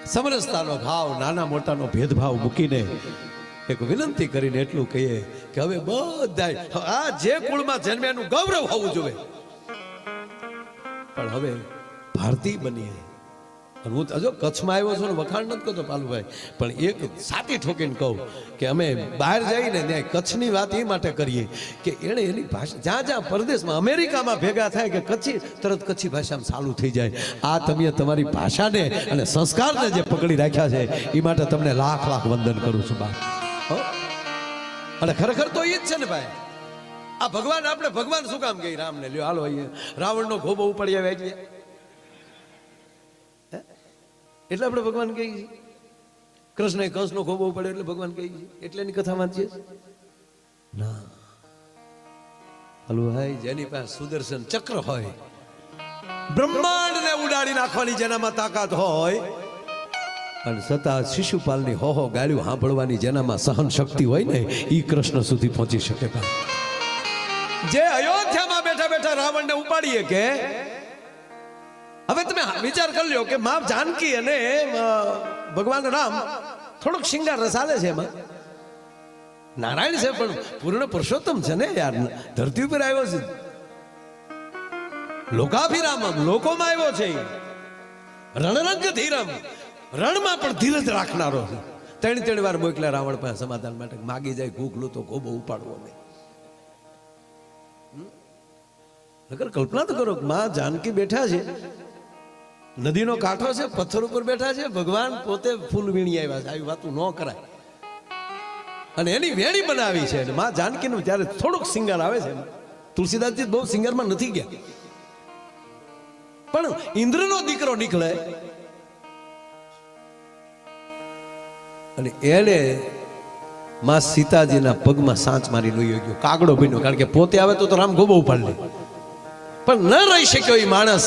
સમરસતાનો ભાવ, નાના મોટાનો ભેદભાવ મૂકીને એક વિનંતી કરીને એટલું કહીએ કે હવે બધાય આ જે કુળમાં જન્મે એનું ગૌરવ હોવું જોઈએ, પણ હવે ભારતીય બનીએ. અને હું જો કચ્છમાં આવ્યો છું ને વખાણ નથી કરતો પાલુભાઈ, પણ એક સાચી ઠોકીને કહું કે અમે બહાર જઈને ત્યાં કચ્છની વાત એ માટે કરીએ કે એણે એની ભાષા જ્યાં જ્યાં પરદેશમાં અમેરિકામાં ભેગા થાય કે કચ્છી તરત કચ્છી ભાષામાં ચાલુ થઈ જાય. આ તમે તમારી ભાષાને અને સંસ્કારને જે પકડી રાખ્યા છે એ માટે તમને લાખ લાખ વંદન કરું છું બા. અને ખરેખર તો એ જ છે ને ભાઈ, આ ભગવાન આપણે ભગવાન શું કામ કહી રામને લ્યો હાલો અહીંયા રાવણનો ખોબો ઉપાડી આવે એટલે આપણે ભગવાન કહીએ છીએ. કૃષ્ણ કંસનો ખોબો પડે એટલે ભગવાન કહીએ છીએ, એટલે એની કથા વાંચીએ ના. હલો ભાઈ, જેની પાસે સુદર્શન ચક્ર હોય, બ્રહ્માંડને ઉડાડી નાખવાની જેનામાં તાકાત હોય, અને છતાં શિશુપાલની હો ગાળ્યું સાંભળવાની જેનામાં સહન શક્તિ હોય ને એ કૃષ્ણ સુધી પહોંચી શકે. જે અયોધ્યામાં બેઠા બેઠા રાવણને ઉપાડીએ કે હવે તમે વિચાર કરી લ્યો કે મા જાનકી અને ભગવાન રામ થોડોક શિંગાર રસાલે છે, એમાં નારાયણ છે પણ પૂર્ણ પુરુષોત્તમ છે ને યાર, ધરતી ઉપર આવ્યો છે, લોકાભિરામ લોકોમાં આવ્યો છે, રણરંગ ધીરમ રણમાં પણ ધીરજ રાખનારો છે. ત્રણ વાર મોકલ્યા રાવણ પાસે સમાધાન માટે, માગી જાય ભૂખલું તો ગોબો ઉપાડવો નહીં. અગર કલ્પના તો કરો, માં જાનકી બેઠા છે, નદીનો કાંઠો છે, પથ્થર ઉપર બેઠા છે, ભગવાન પોતે ફૂલ વીણી આવ્યા છે, આવી વાતું ન કરાય. અને એની વેણી બનાવી છે. માં જાનકીનું ત્યારે થોડુંક સિંગાર આવે છે, તુલસીદાસજી બહુ સિંગારમાં નથી ગયા, પણ ઇન્દ્રનો દીકરો નીકળે અને એને માં સીતાજીના પગમાં સાંચ મારી લઈ ગયો, કાગડો બન્યો. કારણ કે પોતે આવે તો રામ ગોબો ઉપાડ લે, પણ ન રહી શક્યો એ માણસ.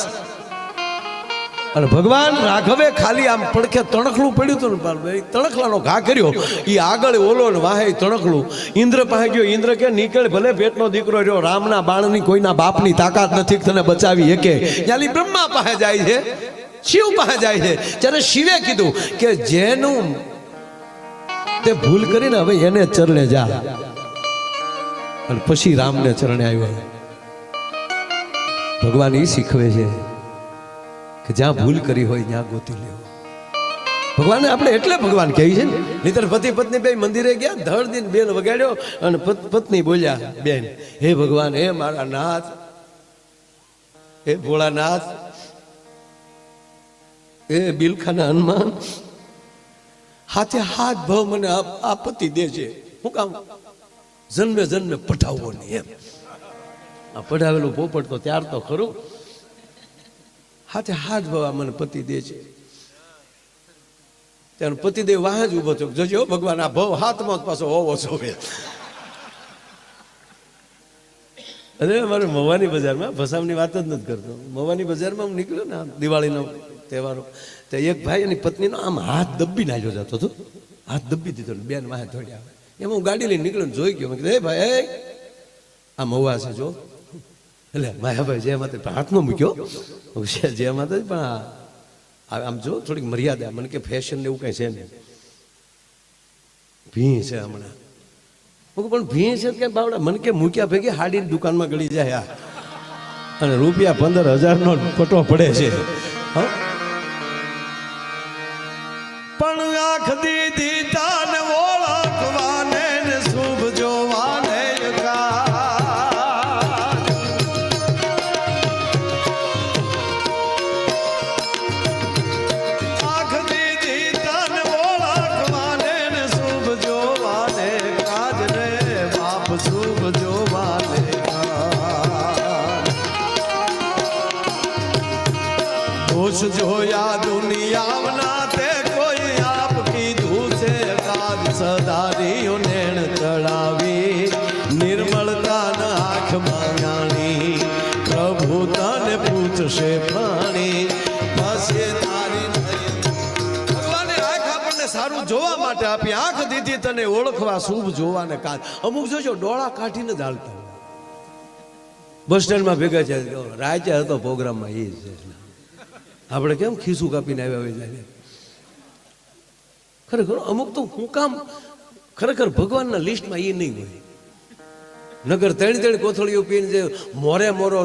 અને ભગવાન રાઘવે ખાલી આમ પડખે તણખલું પડ્યું હતું ને, તણખલાનો ઘા કર્યો, એ આગળ ઓલો ને વાહે તણખલું ઇન્દ્ર પાસે ગયો. ઇન્દ્ર કે નીકળ, ભલે પેટનો દીકરો રહ્યો, રામના બાણની કોઈના બાપની તાકાત નથી તને બચાવી એકે. ત્યાંથી બ્રહ્મા પાસે જાય છે, શિવ પાસે જાય છે. ત્યારે શિવે કીધું કે જેનું તે ભૂલ કરીને હવે એને ચરણે જા. અને પછી રામને ચરણે આવ્યો. ભગવાન એ શીખવે છે કે જ્યાં ભૂલ કરી હોય ત્યાં ગોતી લેવો. ભગવાન આપણે એટલે ભગવાન કહે છે ને, નહીતર પતિ પત્ની બે મંદિરે ગયા, ધડ દિન બેન વગાડ્યો અને પત્ની બોલ્યા, બેન હે ભગવાન, હે મારા નાથ, હે ભોળાનાથ, હે બિલખાના હનુમાન, હાથે હાથ ભાવ મને આપત્તિ દે છે. હું કામ જન્મે જન્મે પઠાવવો નહીં એમ. આ પઢાવેલું પોપટ તો ત્યાર તો ખરું, હાથે હાથ ભાવ મને પતિ દે છે. ત્યારે પતિદેવ વાહ જ ઉભો થયો, જોજો ભગવાન આ ભાવ હાથમાં પાછો હોવો જોવે. અરે મારે મવાની બજારમાં, ભસામની વાત જ નથી કરતો, મવાની બજારમાં હું નીકળ્યો ને દિવાળીનો તહેવારો, તો એક ભાઈ એની પત્નીનો આમ હાથ દબ્બી નાખ્યો જતો હતો, હાથ દબ્બી દીધો, બેન વાહે દોડ્યા. એમાં હું ગાડી લઈને નીકળ્યો, જોઈ ગયો, મેં કીધું હે ભાઈ આ મહુવા છે જો. એટલે માયાભાઈ જે માતે હાથમાં મૂક્યો, જે માતે પણ આમ જો થોડીક મર્યાદા, મને કે ફેશન ને એવું કઈ છે ને, ભી છે હમણાં. પણ ભી છે કે બાવડા, મને કે મૂક્યા ભેગી હાડીની દુકાનમાં ગળી જાય અને રૂપિયા 15,000 નો પટો પડે છે. પણ આંખ દીધી તાન ઓળખવાને ને શુભ જોવાને જોયા દુનિયાના તે કોઈ આપ કીધું છે કાજ સદારીઓ નેણ ચડાવી નિર્મળતા ના આંખમાં જાણી પ્રભુ તને પૂછશે પાણી પાસે તારી. ભગવાને આંખ આપણને સારું જોવા માટે આપી, આંખ દીધી તને ઓળખવા શુભ જોવાને કાજ. અમુક જોજો ડોળા કાઢીને જ હાલતા, બસ સ્ટેન્ડમાં ભેગા છે, રાતે હતો પ્રોગ્રામમાં એ છે. આપણે કેમ ખીસું કાપીને આવ્યા હોય જાય, ખરેખર અમુક તો હું કામ ખરેખર ભગવાનના લિસ્ટમાં એ નહીં હોય. નગર ત્રણ કોથળીઓ પીને જે મોરે મોરો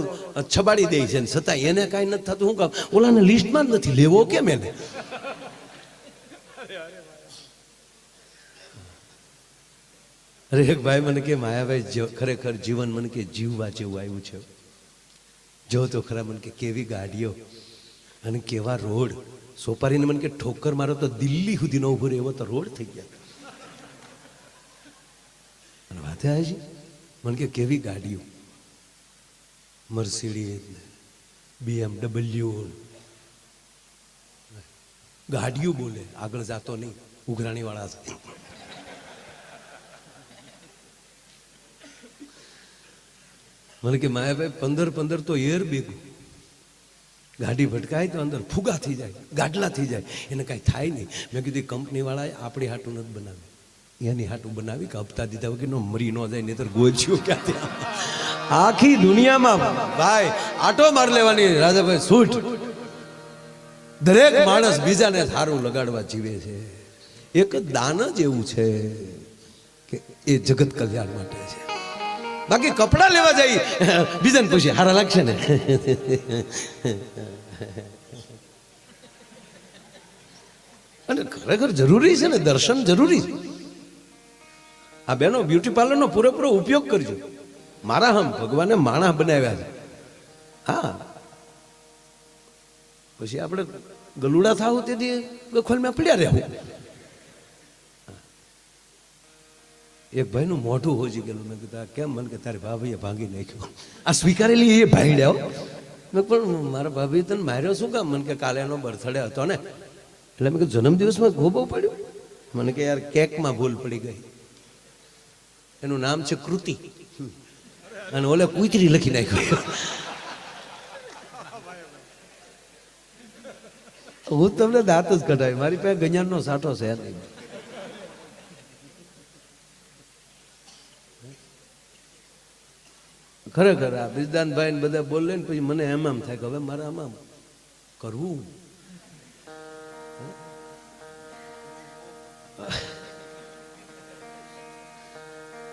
છબાડી દે છે છતાં એને કાંઈ નથી થતું. શું કામ? ઓલાને લિસ્ટમાં જ નથી લેવો કેમ એને? અરે એક ભાઈ મને કે માયાભાઈ ખરેખર જીવન મને કે જીવવા જેવું આવ્યું છે. જો તો ખરા મને કે કેવી ગાડીઓ અને કેવા રોડ. સોપારીને મને કે ઠોકર મારો તો દિલ્હી સુધી ન ઉભો રહે એવો તો રોડ થઈ ગયા. અને વાતે આવે છે મને કે કેવી ગાડીઓ, મર્સિડીઝ, BMW ગાડીઓ બોલે, આગળ જાતો નહીં, ઉઘરાણી વાળા છે. મને કે માયાભાઈ 15 તો એર ભેગું, ગાડી ભટકાય તો અંદર ફુગા થઈ જાય, ગાડલા થઈ જાય, એને કાંઈ થાય નહીં. મેં કીધું કંપની વાળાએ આપણી હાટું નથી બનાવી, એની હાટું બનાવી કે હપ્તા દીધા વગર મરી ન જાય, નહીતર ગોચ્યું ક્યાંથી. આખી દુનિયામાં ભાઈ આટો માર લેવાની રાજાભાઈ છૂટ. દરેક માણસ બીજાને સારું લગાડવા જીવે છે. એક દાન જ એવું છે કે એ જગત કલ્યાણ માટે છે. બાકી કપડા લેવા જઈ બીજાને પૂછે હારા લાગશે ને. અને ખરેખર જરૂરી છે ને, દર્શન જરૂરી છે. આ બેનો બ્યુટી પાર્લરનો પૂરેપૂરો ઉપયોગ કરજો. મારા હમ ભગવાને માણસ બનાવ્યા છે. હા, પછી આપણે ગલુડા થાવું તેથી ગખોલમાં પડ્યા રહેવું. એક ભાઈનું મોઢું હોજી ગયેલું. મેં કીધું કેમ? મને કે તારી ભાભીએ ભાંગી નાખ્યો. આ સ્વીકારેલી એ ભાંડ્યા. મેં પણ મારા ભાભી તને માર્યો શું કામ? મને કે કાલે એનો બર્થડે હતો ને, એટલે મેં કીધું જન્મદિવસમાં ગોબો પડ્યો. મને કે યાર કેકમાં ભૂલ પડી ગઈ. એનું નામ છે કૃતિ અને ઓલે કુતરી લખી નાખ્યો. હું તમને દાંત જ કઢાવી, મારી પાસે ગંજાનનો સાઠો છે નહીં. ખરેખર આ બિરદાનભાઈ ને બધા બોલે ને પછી મને એમ થાય કે હવે મારે આમાં કરવું.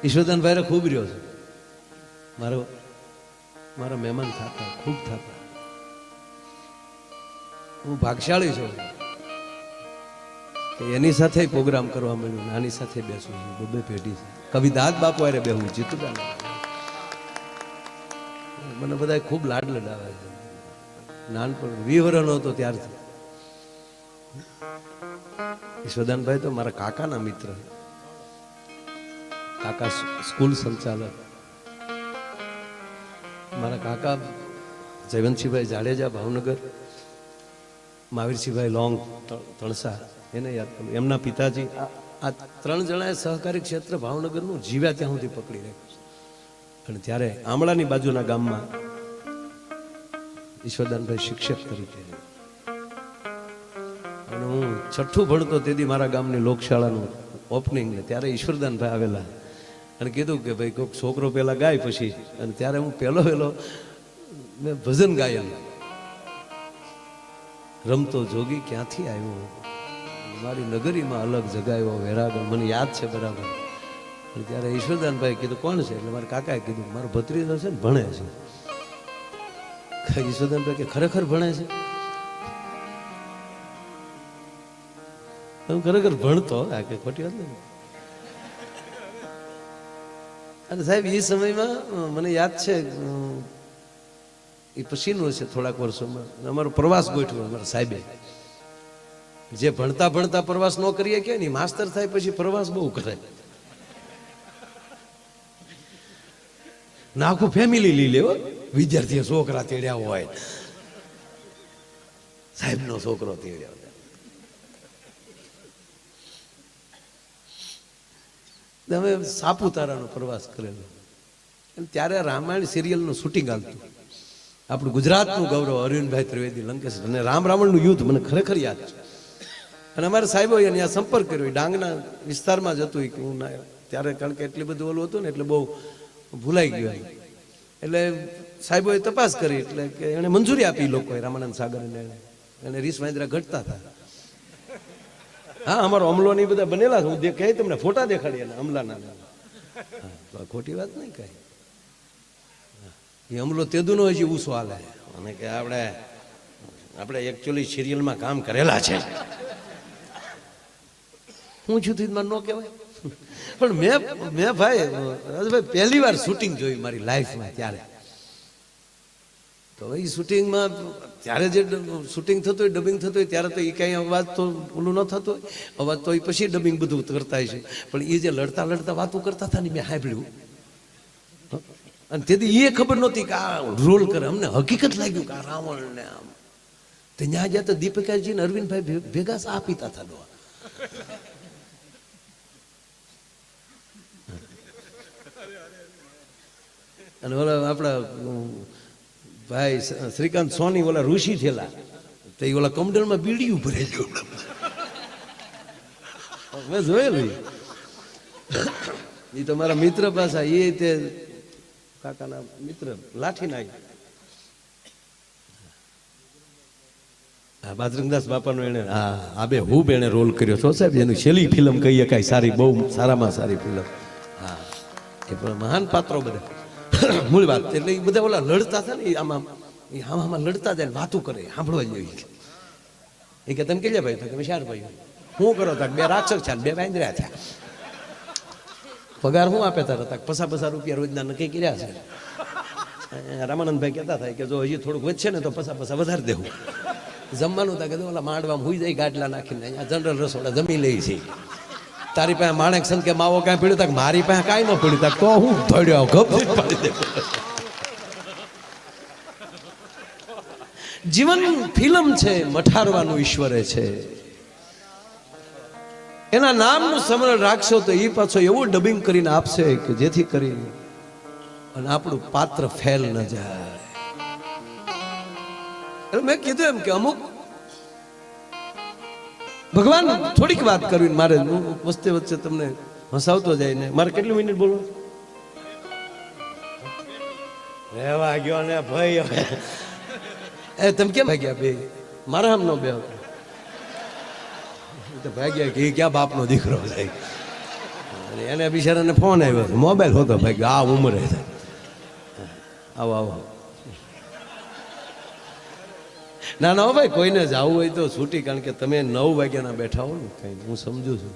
ઈશ્વરદાનભાઈ ખૂબ રહ્યો છે. મારા મહેમાન થતા ખૂબ થતા. હું ભાગશાળી છું કે એની સાથે પ્રોગ્રામ કરવા મળ્યું, આની સાથે બેસું છું. બબે પેઢી છે. કવિદાસ બાપુ અરે બેહું જીતુડા મને બધા ખૂબ લાડ લડાવે છે. નાનપણ 20 વર્ષનો હતો ત્યારથી. ઈશ્વરદાનભાઈ તો મારા કાકાના મિત્ર, કાકા સ્કૂલ સંચાલક. મારા કાકા જયવંતસિંહભાઈ જાડેજા ભાવનગર, મહાવીરસિંહભાઈ લોંગ તણસા, એને યાદ કરું. એમના પિતાજી આ 3 જણાએ સહકારી ક્ષેત્ર ભાવનગરનું જીવ્યા ત્યાં સુધી પકડી રાખ્યું છે. અને ત્યારે આમળાની બાજુના ગામમાં ઈશ્વરદાનભાઈ શિક્ષક તરીકે, અને હું 6ઠું ભણતો તેથી મારા ગામની લોકશાળાનું ઓપનિંગ ને ત્યારે ઈશ્વરદાનભાઈ આવેલા અને કીધું કે ભાઈ કોઈક છોકરો પહેલા ગાય પછી. અને ત્યારે હું પહેલો મેં ભજન ગાયેલું, રમતો જોગી ક્યાંથી આવ્યો, મારી નગરીમાં અલગ જગાયો વેરાગણ. મને યાદ છે બરાબર. ત્યારે ઈશ્વરદાનભાઈ કીધું કોણ છે? એટલે મારા કાકાએ કીધું મારો ભત્રીજો છે ને ભણે છે. ઈશ્વરદાનભાઈ કે ખરેખર ભણે છે? હું ખરેખર ભણતો, આ કે ખોટી વાત નહીં. અને સાહેબ એ સમયમાં મને યાદ છે, એ પછીનું છે થોડાક વર્ષોમાં, અમારો પ્રવાસ ગોઠવ્યો અમારા સાહેબે. જે ભણતા ભણતા પ્રવાસ ન કરીએ કે નહીં, માસ્તર થાય પછી પ્રવાસ બહુ કરે. ના આખું ફેમિલી લઈ લેવો. વિદ્યાર્થી છોકરા તેડ્યા હોય, સાહેબ નો છોકરો તેડ્યા હોય. અમે સાપુતારાનો પ્રવાસ કરેલો. ત્યારે રામાયણ સિરિયલનું શૂટિંગ આવતું. આપણું ગુજરાતનું ગૌરવ અરવિંદભાઈ ત્રિવેદી લંકેશ અને રાવણનું યુદ્ધ મને ખરેખર યાદ છે. અને અમારા સાહેબો અહીંયા સંપર્ક કર્યો, ડાંગના વિસ્તારમાં જ હતું કે હું ના, ત્યારે કારણ કે એટલી બધું ઓલું હતું ને એટલે બહુ ભૂલાઈ ગયું. એટલે સાહેબોએ તપાસ કરી એટલે કે એને મંજૂરી આપી લોકોએ, રામાનંદ સાગર એને રીસ વાંદરા ઘટતા હતા. હા, અમારો અમલો ને બધા બનેલા છે. હું કહે તમને ફોટા દેખાડી એના અમલાના. ખોટી વાત નહીં કઈ. એ અમલો તેદુનો હજી ઉસો હાલે અને કે આપણે એકચ્યુઅલી સિરિયલમાં કામ કરેલા છે. હું છું તીજ ન કહેવાય. પણ મેં ભાઈ રાજભાઈ પહેલી વાર શૂટિંગ જોઈ મારી લાઈફમાં. ત્યારે તો એ શૂટિંગમાં ત્યારે જે શૂટિંગ થતું હોય, ડબિંગ થતું હોય, ત્યારે તો એ કાંઈ અવાજ તો ઓલું ન થતું હોય. અવાજ તો એ પછી ડબિંગ બધું કરતા છે. પણ એ જે લડતા લડતા વાતો કરતા હતા ને મેં સાંભળ્યું. અને તેથી એ ખબર નહોતી કે આ રોલ કરે. અમને હકીકત લાગ્યું કે આ રાવણ ને આમ. તો ત્યાં જ્યાં તો દીપિકાજી ને અરવિંદભાઈ ભેગા સા પીતા હતા. અને ઓલા આપણા ભાઈ શ્રીકાંત સોની ઓલા ઋષિ થયેલા તો એ ઓલા કમડલમાં બીડીયું ભરેલું મેં જોયેલું. એ તો મારા મિત્ર પાછા એ તે કાકાના મિત્ર લાઠી નાખ્યું. હા, બાજરંગદાસ બાપાનો એને આબે હુબ એને રોલ કર્યો છો સાહેબ. એની છેલ્લી ફિલ્મ કહીએ કાંઈ સારી, બહુ સારામાં સારી ફિલ્મ. હા, એ પણ મહાન પાત્રો બધા. મૂળ વાત એટલે એ બધા ઓલા લડતા હતા ને આમાં લડતા જાય વાતું કરે, સાંભળવા જોઈએ. એ કે તમે કેટલા ભાઈ? તમે 4 ભાઈ. શું કરો તા? 2 રાક્ષસ છે, 2 વાંદરા થયા. પગાર શું આપે તારા? તક ₹50 રોજના નક્કી કર્યા છે. રામાનંદભાઈ કહેતા થાય કે જો હજી થોડુંક વધશે ને તો પૈસા વધારે દેવું. જમવાનું તા કે ઓલા માંડવામાં હુઈ જાય ગાટલા નાખીને અહીંયા જનરલ રસોડા જમી લે છે. તારી પાસે માણેક સંત કે માવો કાંઈ પડ્યું તક? મારી પાસે કાંઈ ન પડ્યું તક. તો હું ધડ્યો ગપ પાડી દે. જીવન ફિલ્મ છે, મઠારવાનું ઈશ્વરે છે. એના નામનું સ્મરણ રાખશો તો એ પાછો એવું ડબિંગ કરીને આપશે કે જેથી કરીને અને આપણું પાત્ર ફેલ ન જાય. એટલે મેં કીધું એમ કે અમુક ભગવાન થોડીક વાત કરવી મારે વચ્ચે વચ્ચે તમને હસાવતો જાય ને. મારે કેટલી મિનિટ બોલવું? રહેવા ગયો ને ભાઈ. એ તમે કેમ ભાગ્યા બે? મારા આમ નો બે તો ભાગ્યા કે ક્યાં બાપનો દીકરો થાય. એને બિચારાને ફોન આવ્યો, મોબાઈલ હોતો ભાગ્યો. આ ઉંમરે થાય. આવો આવો. ના ના ભાઈ, કોઈને જવું હોય તો છૂટી. કારણ કે તમે 9 વાગ્યાના બેઠા હો ને કઈ, હું સમજુ છું.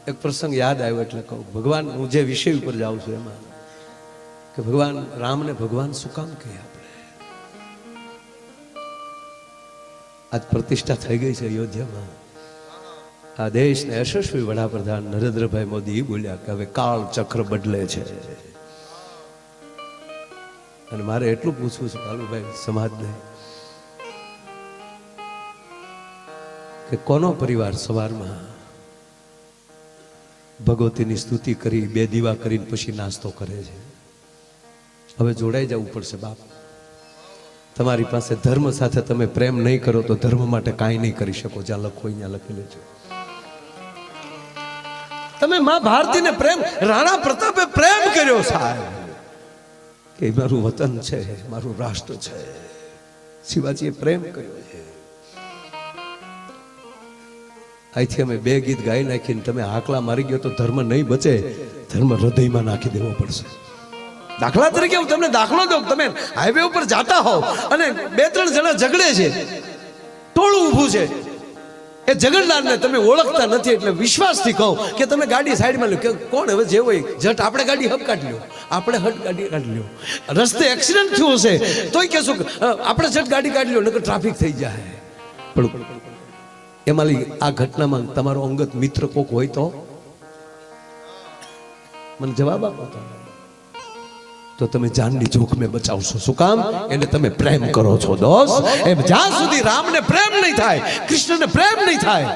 એક પ્રસંગ યાદ આવ્યો એટલે કહું. ભગવાન, હું જે વિષય ઉપર જાઉં છું એમાં કે ભગવાન રામને ભગવાન શું કામ કહે? આપણે આજ પ્રતિષ્ઠા થઈ ગઈ છે અયોધ્યામાં. આ દેશને યશસ્વી વડાપ્રધાન નરેન્દ્રભાઈ મોદી બોલ્યા કે હવે કાળ ચક્ર બદલે છે. અને મારે એટલું પૂછવું છે કાલુભાઈ સમાજને કે કોનો પરિવાર સવારમાં ભગવતીની સ્તુતિ કરી 2 દીવા કરીને પછી નાસ્તો કરે છે? હવે જોડાઈ જવું પડશે બાપ. તમારી પાસે ધર્મ સાથે તમે પ્રેમ નહીં કરો તો ધર્મ માટે કાંઈ નહીં કરી શકો. જ્યાં લખો ત્યાં લખી લેજો. તમે માં ભારતીને પ્રેમ, રાણા પ્રતાપે પ્રેમ કર્યો સાહેબ કે મારું વતન છે, મારું રાષ્ટ્ર છે. શિવાજીએ પ્રેમ કર્યો છે. અહીંથી અમે 2 ગીત ગાઈ નાખીને તમે હાકલા મારી ગયો તો ધર્મ નહીં બચે. ધર્મ હૃદયમાં નાખી દેવો પડશે. દાખલા તરીકે હું તમને દાખલો દઉં. તમે હાઈવે ઉપર જાતા હોવ અને 2-3 જણા ઝઘડે છે, ટોળું ઊભું છે. એ ઝઘડનારને તમે ઓળખતા નથી એટલે વિશ્વાસથી કહો કે તમે ગાડી સાઈડમાં લો. કે કોણ હવે જે હોય જટ આપણે ગાડી હબ કાઢી લો, આપણે હટ ગાડી કાઢી લો. રસ્તે એક્સિડન્ટ થયું હશે તોય કહેશું આપણે જટ ગાડી કાઢી લો, નકર ટ્રાફિક થઈ જાય. પણ એમાં આ ઘટનામાં તમારો અંગત મિત્ર કોક હોય તો મને જવાબ આપો. તો તમે જાનની જોખમે બચાવશો. શું કામ? એને તમે પ્રેમ કરો છો દોસ્ત. એમ જ્યાં સુધી રામને પ્રેમ નહીં થાય, કૃષ્ણને પ્રેમ નહીં થાય,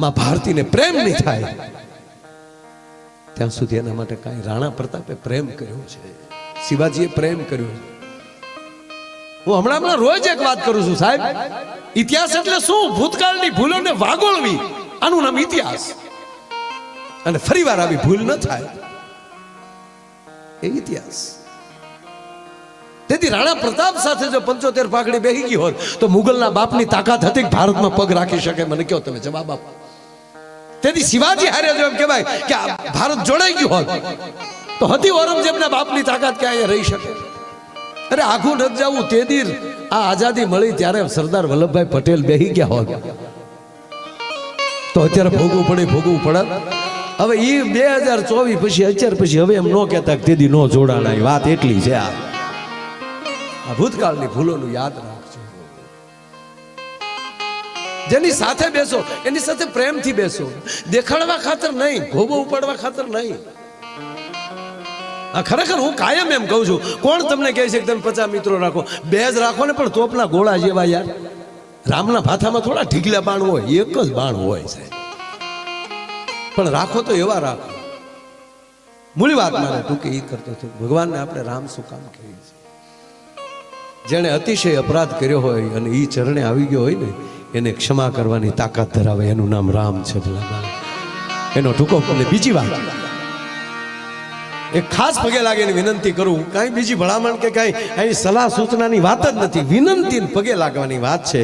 માં ભારતીને પ્રેમ નહીં થાય, ત્યાં સુધી એના માટે કાંઈ. રાણા પ્રતાપે પ્રેમ કર્યો છે, શિવાજીએ પ્રેમ કર્યો છે. હું હમણાં રોજ એક વાત કરું છું સાહેબ. ઇતિહાસ એટલે શું? ભૂતકાળની ભૂલોને વાગોળવી, આનું નામ ઇતિહાસ. અને ફરીવાર આવી ભૂલ ન થાય એ ઇતિહાસ. તેથી રાણા પ્રતાપ સાથે જો 75 પાઘડી બેહી ગઈ હોત તો મુગલના બાપની તાકાત હતી કે ભારતમાં પગ રાખી શકે? મને કહો તમે જવાબ આપો. તેથી શિવાજી હારે જો એમ કહેવાય કે ભારત જોડાઈ ગયું હોત તો હતી ઔરંગઝેબના બાપની તાકાત કે અહીંયા રહી શકે? અરે આખું નથી જવું. તે દી આ આઝાદી મળી ત્યારે સરદાર વલ્લભભાઈ પટેલ બેહી ગયા હોત તો અત્યારે ભોગવું પડે. હવે એ 2024 પછી અત્યાર પછી હવે એમ ન કહેતા કે તેદી નો જોડાણા. વાત એટલી છે. આ ભૂતકાળની ભૂલોનું યાદ રાખજો. જેની સાથે બેસો એની સાથે પ્રેમથી બેસો, દેખાડવા ખાતર નહીં, ભોગો ઉપાડવા ખાતર નહીં. ખરેખર હું કાયમ એમ કહું છું, કોણ તમને કહે છે કે તમે 50 મિત્રો રાખો? 2 જ રાખો ને, પણ તોપના ગોળા જેવા. યાર રામના ભાથામાં થોડા ઢીકલા બાણ હોય, એક જ બાણ હોય સાહેબ. પણ રાખો તો એવા રાખો. મૂળી વાત મારે તું કે એ કરતો હતો. ભગવાનને આપણે રામ શું કામ કહીએ છીએ? જેણે અતિશય અપરાધ કર્યો હોય અને એ ચરણે આવી ગયો હોય ને એને ક્ષમા કરવાની તાકાત ધરાવે, એનું નામ રામ છે. એનો ટૂંકો. અને બીજી વાત, એક ખાસ પગે લાગીને વિનંતી કરું. કાંઈ બીજી ભલામણ કે કાંઈ અહીં સલાહ સૂચનાની વાત જ નથી, વિનંતી પગે લાગવાની વાત છે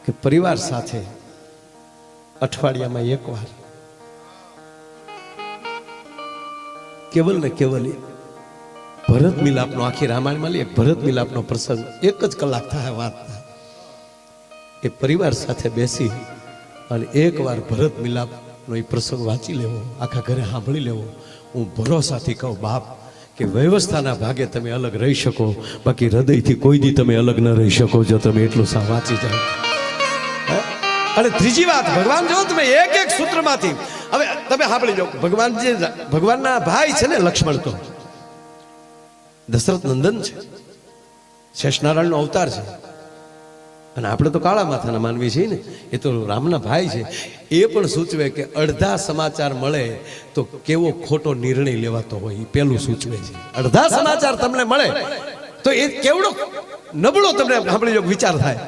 કે પરિવાર સાથે અઠવાડિયામાં એકવાર કેવલ ને કેવલ ભરત મિલાપનો, આખી રામાયણમાં એક ભરત મિલાપનો પ્રસંગ 1 જ કલાક થાય વાત, એ પરિવાર સાથે બેસી અને એકવાર ભરત મિલાપનો એ પ્રસંગ વાંચી લેવો, આખા ઘરે સાંભળી લેવો. હું ભરોસાથી કહું બાપ કે વ્યવસ્થાના ભાગે તમે અલગ રહી શકો, બાકી હૃદયથી કોઈ દી તમે અલગ ન રહી શકો જો તમે એટલું વાંચી જાય. અને ત્રીજી વાત, ભગવાન જો તમે એક સૂત્રમાંથી, હવે તમે સાંભળી જાઓ, ભગવાનના ભાઈ છે ને લક્ષ્મણ, તો દશરથ નંદન છે, શેષનારાયણનો અવતાર છે. અને આપણે તો કાળા માથાના માનવી છીએ ને, એ તો રામના ભાઈ છે. એ પણ સૂચવે કે અડધા સમાચાર મળે તો કેવો ખોટો નિર્ણય લેવાતો હોય, એ પેલું સૂચવે છે. અડધા સમાચાર તમને મળે તો એ કેવડો નબળો તમને સાંભળી જો વિચાર થાય.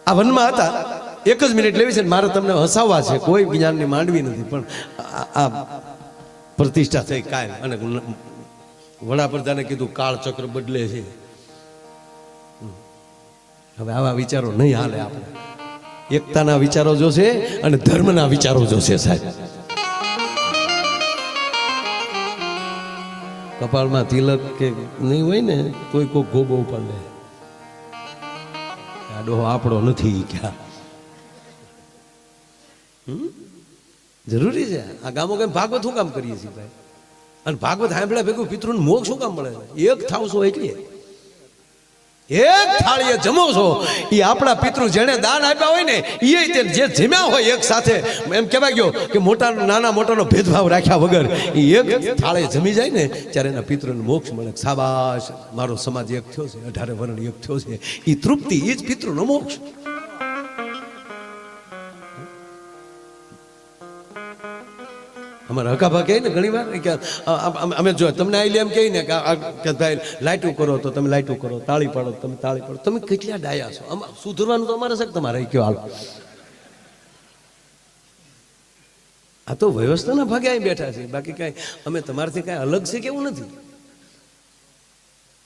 આ વનમાં હતા, 1 જ મિનિટ લેવી છે ને મારે તમને હસાવવા છે, કોઈ જ્ઞાનની માંડવી નથી, પણ આ પ્રતિષ્ઠા થઈ કાયમ. અને વડાપ્રધાને કીધું કાળચક્ર બદલે છે. હવે આવા વિચારો નહીં હાલે. આપણે એકતાના વિચારો જોશે અને ધર્મના વિચારો જોશે સાહેબ. કપાળમાં તિલક કે નહીં હોય ને તોય કોઈ ગોબો ઉપાડે, આ ડોહો આપણો નથી ક્યાં. જરૂરી છે આ ગામો કેમ ભાગવત શું કામ કરીએ છીએ ભાઈ? અને ભાગવત સાંભળ્યા ભેગું પિતૃને મોક્ષ શું કામ મળે? એક થાવ છો એટલે એક થાળીએ જમો છો, એ આપણા પિતૃ જેને દાન આપ્યા હોય ને એ જે જમ્યા હોય એક સાથે, એમ કહેવાય ગયો કે મોટા નાના મોટાનો ભેદભાવ રાખ્યા વગર એ એક થાળે જમી જાય ને ત્યારે એના પિતૃને મોક્ષ મળે. શાબાશ, મારો સમાજ એક થયો છે, 18 વર્ણ એક થયો છે, એ તૃપ્તિ, એ જ પિતૃનો મોક્ષ. અમારા હકાભા કહે ને ઘણી વાર કે અમે જો તમને આઈ એમ કહી ને કે ભાઈ લાઈટું કરો તો તમે લાઈટું કરો, તાળી પાડો તમે તાળી પાડો. તમે કેટલા ડાયા છો? સુધરવાનું તો અમારે છે તમારે કયો હાલ. આ તો વ્યવસ્થાના ભાગે અહીં બેઠા છે, બાકી કાંઈ અમે તમારાથી કાંઈ અલગ છે કેવું નથી.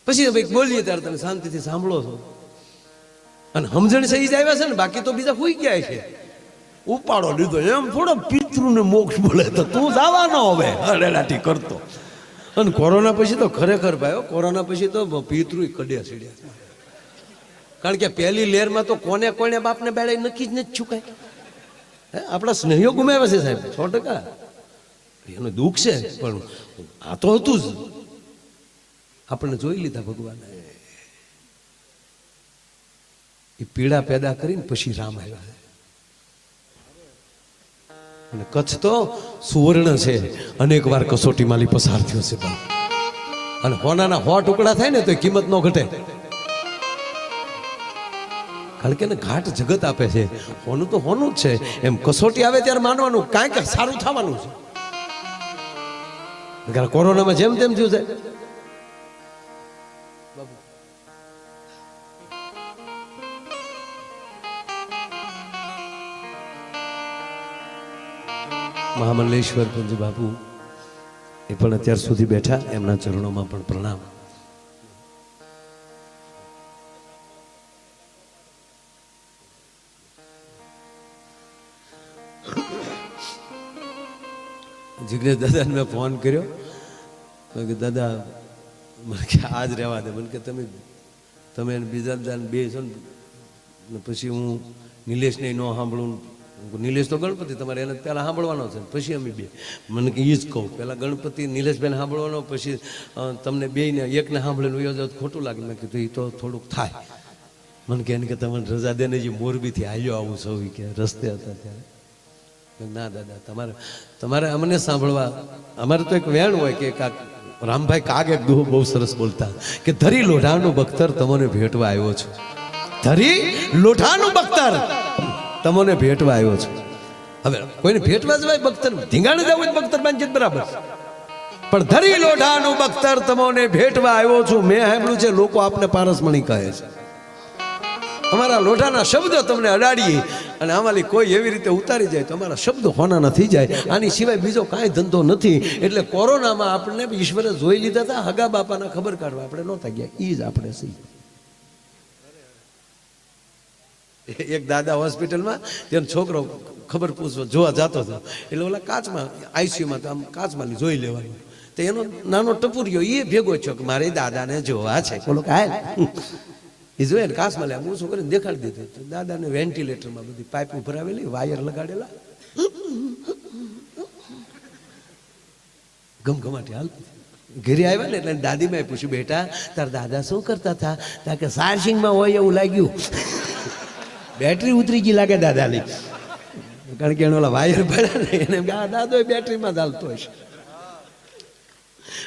પછી ભાઈ બોલીએ ત્યારે તમે શાંતિથી સાંભળો છો અને સમજણ સહી જ આવ્યા છે ને, બાકી તો બીજા હુઈ ગયા છે. ઉપાડો લીધો એમ થોડો પિતૃને મોક્ષ બોલે તો તું જવાનો હવે અડેલાટી કરતો. અને કોરોના પછી તો ખરેખર ભાઈ, કોરોના પછી તો પિતૃ કડ્યા સીડ્યા. કારણ કે પહેલી લહેરમાં તો કોને કોને બાપને બેડે નક્કી જ નથી છુકાય. આપણા સ્નેહીઓ ગુમાવ્યા છે સાહેબ 100%. એનું દુઃખ છે, પણ આ તો હતું જ. આપણને જોઈ લીધા ભગવાને, એ પીડા પેદા કરીને પછી રામ આવ્યા છે. અને કચ્છ તો સુવર્ણ છે, અનેક વાર કસોટી માલી પસાર થયો છે બાપ. અને હોનાના 100 ટુકડા થાય ને તો કિંમત ન ઘટે. કારણ કે ઘાટ જગત આપે છે, હોનું તો હોનું જ છે. એમ કસોટી આવે ત્યારે માનવાનું કાંઈક સારું થવાનું છે. કોરોનામાં જેમ તેમ થયું છે. મહામલ્લેશ્વર પંજ બાપુ એ પણ અત્યાર સુધી બેઠા, એમના ચરણોમાં પણ પ્રણામ. જિગ્નેશ દાદાને મેં ફોન કર્યો કે દાદા મને કે આજ રહેવા દે, મને કે તમે બીજા દાદાને બે છો ને પછી હું નિલેશને ન સાંભળું. નિલેશ તો ગણપતિ તમારે એને પહેલાં સાંભળવાનો છે, પછી અમે બે. મને કે એ જ કહું, પહેલાં ગણપતિ નિલેશભાઈને સાંભળવાનો, પછી તમને બેને એકને સાંભળીને વયો જાવ ખોટું લાગે. મેં કીધું એ તો થોડુંક થાય. મને કે એને કે તમને રજા દે ને, જે મોરબીથી આવ્યો આવું સૌ કે રસ્તે હતા ત્યારે. ના દાદા તમારે અમને સાંભળવા. અમારે તો એક વેણ હોય કે રામભાઈ કાગ એક દુહો બહુ સરસ બોલતા કે ધરી લોઢાનું બખ્તર તમને ભેટવા આવ્યો છું. ધરી લોઢાનું બખ્તર તમને ભેટવા આવ્યો છું. હવે કોઈને ભેટવા જવાય બખ્તર, ધીંગાણે જવું હોય બખ્તર બાંધી બરાબર, પણ ધરી લોઢાનું બખ્તર તમને ભેટવા આવ્યો છું. મેં સાંભળ્યું છે લોકો આપને પારસમણી કહે છે. અમારા લોઢાના શબ્દો તમને અડાડીએ અને આમાંથી કોઈ એવી રીતે ઉતારી જાય તો અમારા શબ્દો હોના થઈ જાય. આની સિવાય બીજો કાંઈ ધંધો નથી. એટલે કોરોનામાં આપણને ઈશ્વરે જોઈ લીધા હતા, હગા બાપાના ખબર કાઢવા આપણે નહોતા ગયા. એ જ આપણે સહી. એક દાદા હોસ્પિટલમાં તેનો છોકરો ખબર પૂછવા જોવા જતો હતો, એટલે ઓલા કાચમાં આઈસીયુમાં તો આમ કાચમાં જોઈ લેવાનું. તો એનો નાનો ટપુરિયો એ ભેગો છો કે મારે દાદાને જોવા છે. બોલો કે હાલ એ જોઈએ ને કાચમાં લે, હું શું કરીને દેખાડી દીધું. તો દાદાને વેન્ટિલેટરમાં બધી પાઇપ ભરાવેલી, વાયર લગાડેલા, ગમગમાટી હાલ. ઘરે આવ્યા ને એટલે દાદીમાં પૂછ્યું, બેટા તાર દાદા શું કરતા હતા? તા કે ચાર્જિંગમાં હોય એવું લાગ્યું, બેટરી ઉતરી ગઈ લાગે દાદાની. કારણ કે એને ઓલા વાયર ભર્યા ને એને દાદો બેટરીમાં ચાલતો હશે.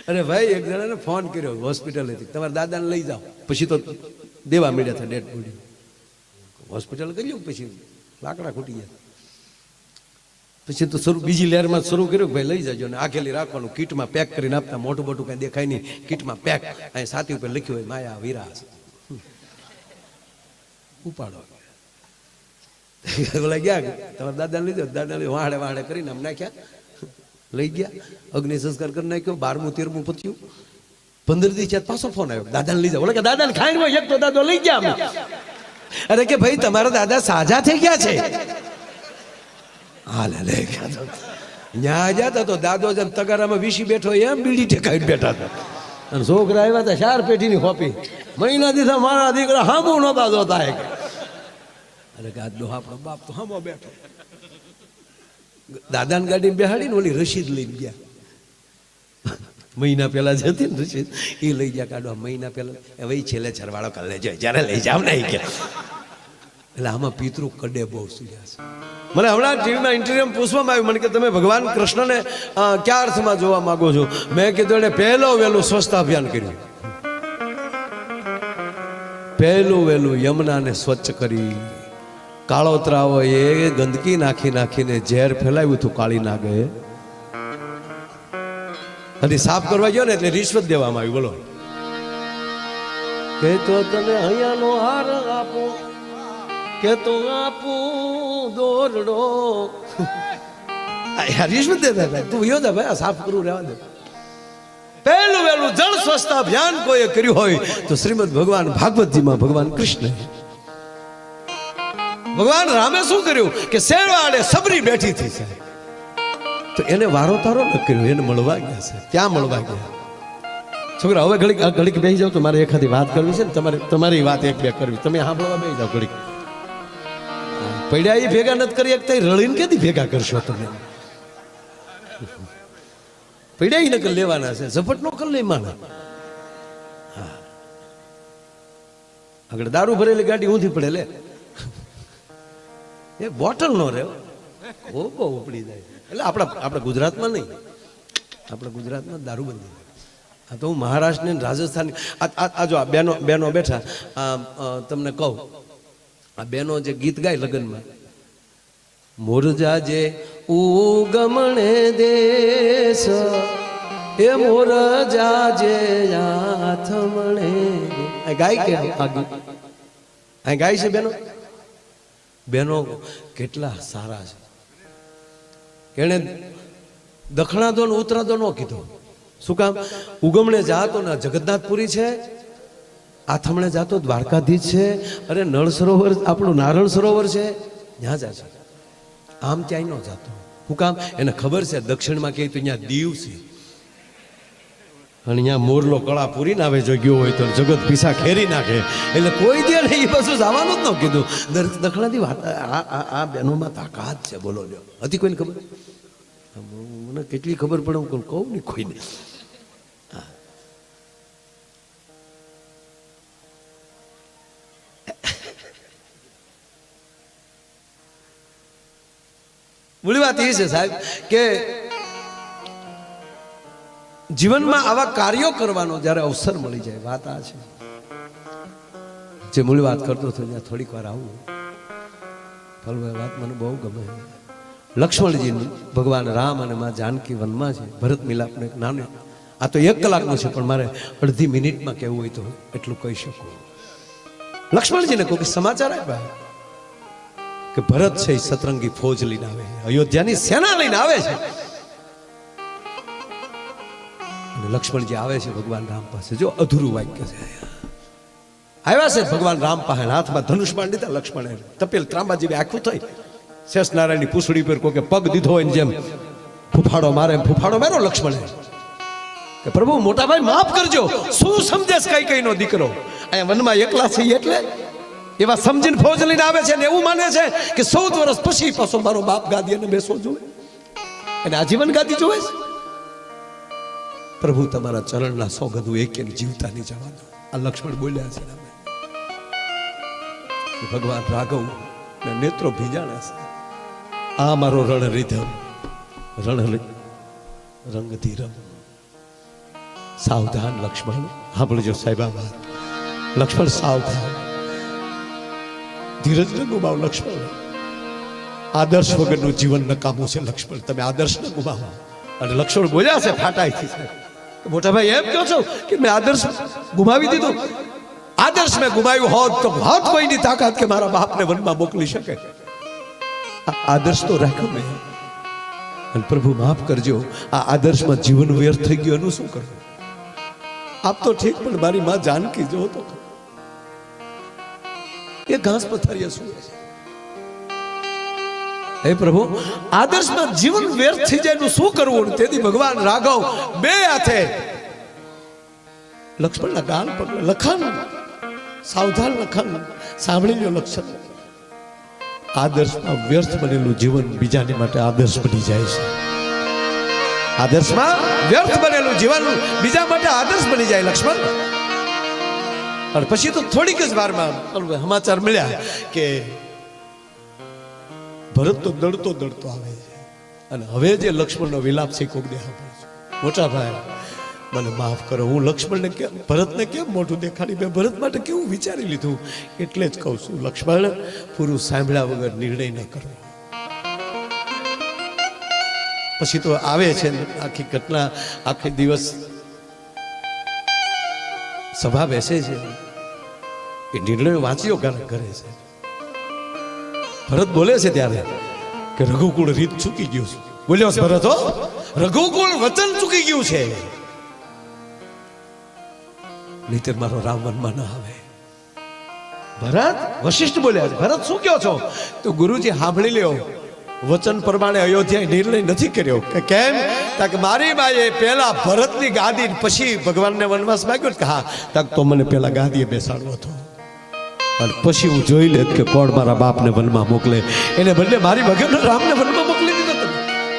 અરે ભાઈ એક જણાને ફોન કર્યો હોસ્પિટલેથી, તમારા દાદાને લઈ જાઓ. પછી તો દેવા મળ્યા હતા ડેડ બોડી. હોસ્પિટલ કર્યું, પછી લાકડા ખૂટી ગયા. પછી તો બીજી લહેરમાં શરૂ કર્યું કે ભાઈ લઈ જાજો ને આખેલી રાખવાનું, કીટમાં પેક કરીને આપતા. મોટું મોટું કાંઈ દેખાય નહીં, કીટમાં પેક. અહીં છાતી ઉપર લખ્યું હોય માયા વિરાસ, ઉપાડો. બોલા ગયા તમારા દાદાને લીધો, દાદાને વાહડે વાહડે કરીને આમ નાખ્યા, લઈ ગયા, અગ્નિ સંસ્કાર કરી નાખ્યો. 12મું 13મું પત્યું. 15 દી છે પાછો ફોન આવ્યો, દાદાને લઈ જાઓ. બોલે કે દાદાને ખાઈને હોય એક તો દાદો લઈ ગયા અમે. અરે કે ભાઈ તમારા દાદા સાજા થઈ ગયા છે. હાલે લઈ ગયા. ન્યા જતા તો દાદો જેમ તગારામાં વીસી બેઠો એમ બીડી ટેકાઈને બેઠા હતા. અને છોકરા આવ્યા હતા 4 પેટીની હોપી. મહિના દીધા મારા દીકરા હામો નહોતા જોતા. અરે કે આજનો આપણો બાપ તો હામો બેઠો. દાદાની ગાડી બેહાડીને ઓલી રસીદ લઈને ગયા. મહિના પહેલા જ હતી ને રસીદ, એ લઈ ગયા કાઢવા. મહિના પહેલા હવે છેલ્લે છરવાળો કરી લેજો, જ્યારે લઈ જાવ ને કે. એટલે આમાં પિતૃ કડે બહુ સુર્યા છે. મને હમણાં ટીવીમાં ઇન્ટરવ્યુમાં પૂછવામાં આવ્યું, મને કે તમે ભગવાન કૃષ્ણને કયા અર્થમાં જોવા માંગો છો? મેં કીધું એને વહેલું સ્વચ્છતા અભિયાન કર્યું. વહેલું યમુનાને સ્વચ્છ કરી, કાળોતરાઓ એ ગંદકી નાખીને ઝેર ફેલાવ્યું હતું કાળી નાગે. અને સાફ કરવા ગયો ને એટલે રિશ્વત દેવામાં આવી. બોલો કે તો તમે અહીંયાનો હાર આપો, કે તો આપું દોરડો. રિશ્વત દેતા હતા. તું યોદા ભાઈ સાફ કરવું રહેવા દે. વહેલું જળ સ્વચ્છતા અભિયાન કોઈએ કર્યું હોય તો શ્રીમદ ભગવાન ભાગવતજીમાં ભગવાન કૃષ્ણ. ભગવાન રામે શું કર્યું કે શેરવાડે સબરી બેઠી હતી સાહેબ, તો એને વારો તારો ન કર્યો, એને મળવા ગયા છે. ત્યાં મળવા ગયા. છોકરા હવે ઘડીક બેસી જાવ તો મારે એખાદી વાત કરવી છે ને, તમારી વાત એક બે કરવી. તમે સાંભળવા બેસી જાવ ઘડીક. પડ્યા એ ભેગા નથી કરી શકતા, રળીને કેથી ભેગા કરશો તમે? પડ્યા નકલ લેવાના છે, ઝપટ નો કર લે માણા. હા, આગળ દારૂ ભરેલી ગાડી ઊંધી પડે લે, એ બોટલ નો રે બહુ ઉપડી જાય. એટલે આપણા ગુજરાતમાં નહીં, આપણા ગુજરાતમાં દારૂબંધી. આ તો હું મહારાષ્ટ્ર ને રાજસ્થાન, આ જો આ બેનો બેઠા, તમને કહું, આ બેનો જે ગીત ગાય લગ્નમાં, મોરજા જે ઉગમણે દેશ એ મોરજા જે આથમણે ગાય કે આ ગાય છે બેનો કેટલા સારા છે. એને દખણા દો ને ઉત્તરા દો ન કીધો, શું કામ? ઉગમણે જાતો ને જગન્નાથપુરી છે, આથમણે જાતો દ્વારકાધીશ છે, અરે નળ સરોવર આપણું નારણ સરોવર છે, ત્યાં જાય છે. આમ ત્યાંય ન જાતો. શું કામ? એને ખબર છે દક્ષિણમાં કહે તો અહીંયા દીવ છે, અને અહીંયા મોરલો કળા પૂરી ના આવે, જો ગયો હોય તો જગત પીસા ખેરી નાખે, એટલે કોઈ દે નહીં, એ બધું જવાનું જ ન કીધું. દખણાથી વાત આ બહેનોમાં તાકાત છે, બોલો લ્યો. હતી કોઈને ખબર? મને કેટલી ખબર પડે હું કહું નહીં કોઈને. મૂળ વાત એ છે સાહેબ કે જીવનમાં આવા કાર્યો કરવાનો જ્યારે અવસર મળી જાય, વાત આ છે. જે મૂળ વાત કરતો હતો ત્યાં થોડીક વાર આવું, ફલભાઈ વાત મને બહુ ગમે. લક્ષ્મણજી ભગવાન રામ અને માં જાનકી વનમાં છે, ભરત મિલાપનું એક નાનું, આ તો 1 કલાકનું છે પણ મારે અડધી મિનિટમાં કહેવું હોય તો એટલું કહી શકું. લક્ષ્મણજીને કોઈ સમાચાર આપ્યા કે ભરત છે સતરંગી ફોજ લઈને આવે છે, અયોધ્યાની સેના લઈને આવે છે. અને લક્ષ્મણજી આવે છે ભગવાન રામ પાસે. જો અધૂરું વાક્ય છે, આવ્યા છે ભગવાન રામ પાસે, હાથમાં ધનુષ બાણ લીધા. લક્ષ્મણે તપેલ ત્રાંબા જેવી આખું થઈ, શેષ નારાયણની પૂંછડી પર કોઈ પગ દીધો હોય જેમ ફૂફાડો મારે, ફૂફાડો મારો લક્ષ્મણે કે પ્રભુ મોટા ભાઈ માફ કરજો, શું સમજેશ કઈ કઈ નો દીકરો, અહીંયા વનમાં એકલા છે એટલે એવા સમજીને ફોજ લઈને આવે છે ને એવું માને છે કે 14 વર્ષ પછી પાછો મારો બાપ ગાદી અને બેસવો જોઈએ, અને આજીવન ગાદી જોવે છે. પ્રભુ તમારા ચરણના સોગંદ હું એક જીવતા નહીં જવા દો. આ લક્ષ્મણ બોલ્યા છે. ભગવાન રાઘવ ને નેત્રો ભીંજાણા છે. આ મારો રણ રીધમ, રણ રંગધીરમ. સાવધાન લક્ષ્મણ, સાંભળજો સાહેબ આ વાત. લક્ષ્મણ સાવધાન, ધીરજ ન ગુમાવો લક્ષ્મણ. આદર્શ વગરનું જીવન નકામું છે લક્ષ્મણ, તમે આદર્શ ન ગુમાવો. અને લક્ષ્મણ બોલ્યા છે ફાટાઈથી, મોટા ભાઈ એમ કહો છો કે મેં આદર્શ ગુમાવી દીધો? આદર્શ મેં ગુમાવ્યું હોત તો હોત કોઈની તાકાત કે મારા બાપને વનમાં મોકલી શકે. આદર્શ તો રાખ્યો મેં, અને પ્રભુ માફ કરજો, આ આદર્શમાં જીવન વ્યર્થ થઈ ગયું, એનું શું કરવું? આપ તો ઠીક, પણ મારી માં જાનકી જો તો એ ઘાસ પથારીએ સૂવે છે. હે પ્રભુ, આદર્શમાં જીવન વ્યર્થ થઈ જાય એનું શું કરવું? તેથી ભગવાન રાઘવ બે હાથે લક્ષ્મણના ગાલ પકડે. લખન, સાવધાન લખન, સાંભળી લો લક્ષ્મણ. આદર્શમાં વ્યર્થ બનેલું જીવન બીજાની માટે આદર્શ બની જાય છે. આદર્શમાં વ્યર્થ બનેલું જીવન બીજા માટે આદર્શ બની જાય લક્ષ્મણ. અને પછી તો થોડીક જ વારમાં સમાચાર મળ્યા કે ભરત તો દડતો દડતો આવે છે, અને હવે જે લક્ષ્મણનો વિલાપ છે કોક દે સાંભળે છે. મોટા ભાઈ મને માફ કરો, હું લક્ષ્મણને કેમ, ભરતને કેમ મોઢું દેખાડી, મેં ભરત માટે કેવું વિચારી લીધું. એટલે જ કહું છું લક્ષ્મણ, પૂરું સાંભળ્યા વગર નિર્ણય ન કરો. પછી તો આવે છે આખી ઘટના, આખી દિવસ સભા બેસે છે, એ નિર્ણય વાંચ્યો કરે છે. ભરત બોલે છે ત્યારે કે રઘુકુળ રીત ચૂકી ગયું છે. બોલ્યો ભરત, હો, રઘુકુળ વચન ચૂકી ગયું છે, નહીતર મારો રામ વનમાં ન આવે. ભરત, વશિષ્ઠ બોલ્યા છે, ભરત શું કહો છો? તો ગુરુજી સાંભળી લ્યો, વચન પ્રમાણે અયોધ્યાએ નિર્ણય નથી કર્યો. કે કેમ? કે મારી બાએ પહેલા ભરતની ગાદી પછી ભગવાનને વનવાસ માંગ્યો કે હા, તક તો મને પહેલા ગાદીએ બેસાડવો હતો, અને પછી હું જોઈ લેત કે કોણ મારા બાપને વનમાં મોકલે. એને બદલે મારી વગર રામને વનમાં મોકલી દીધો. તમે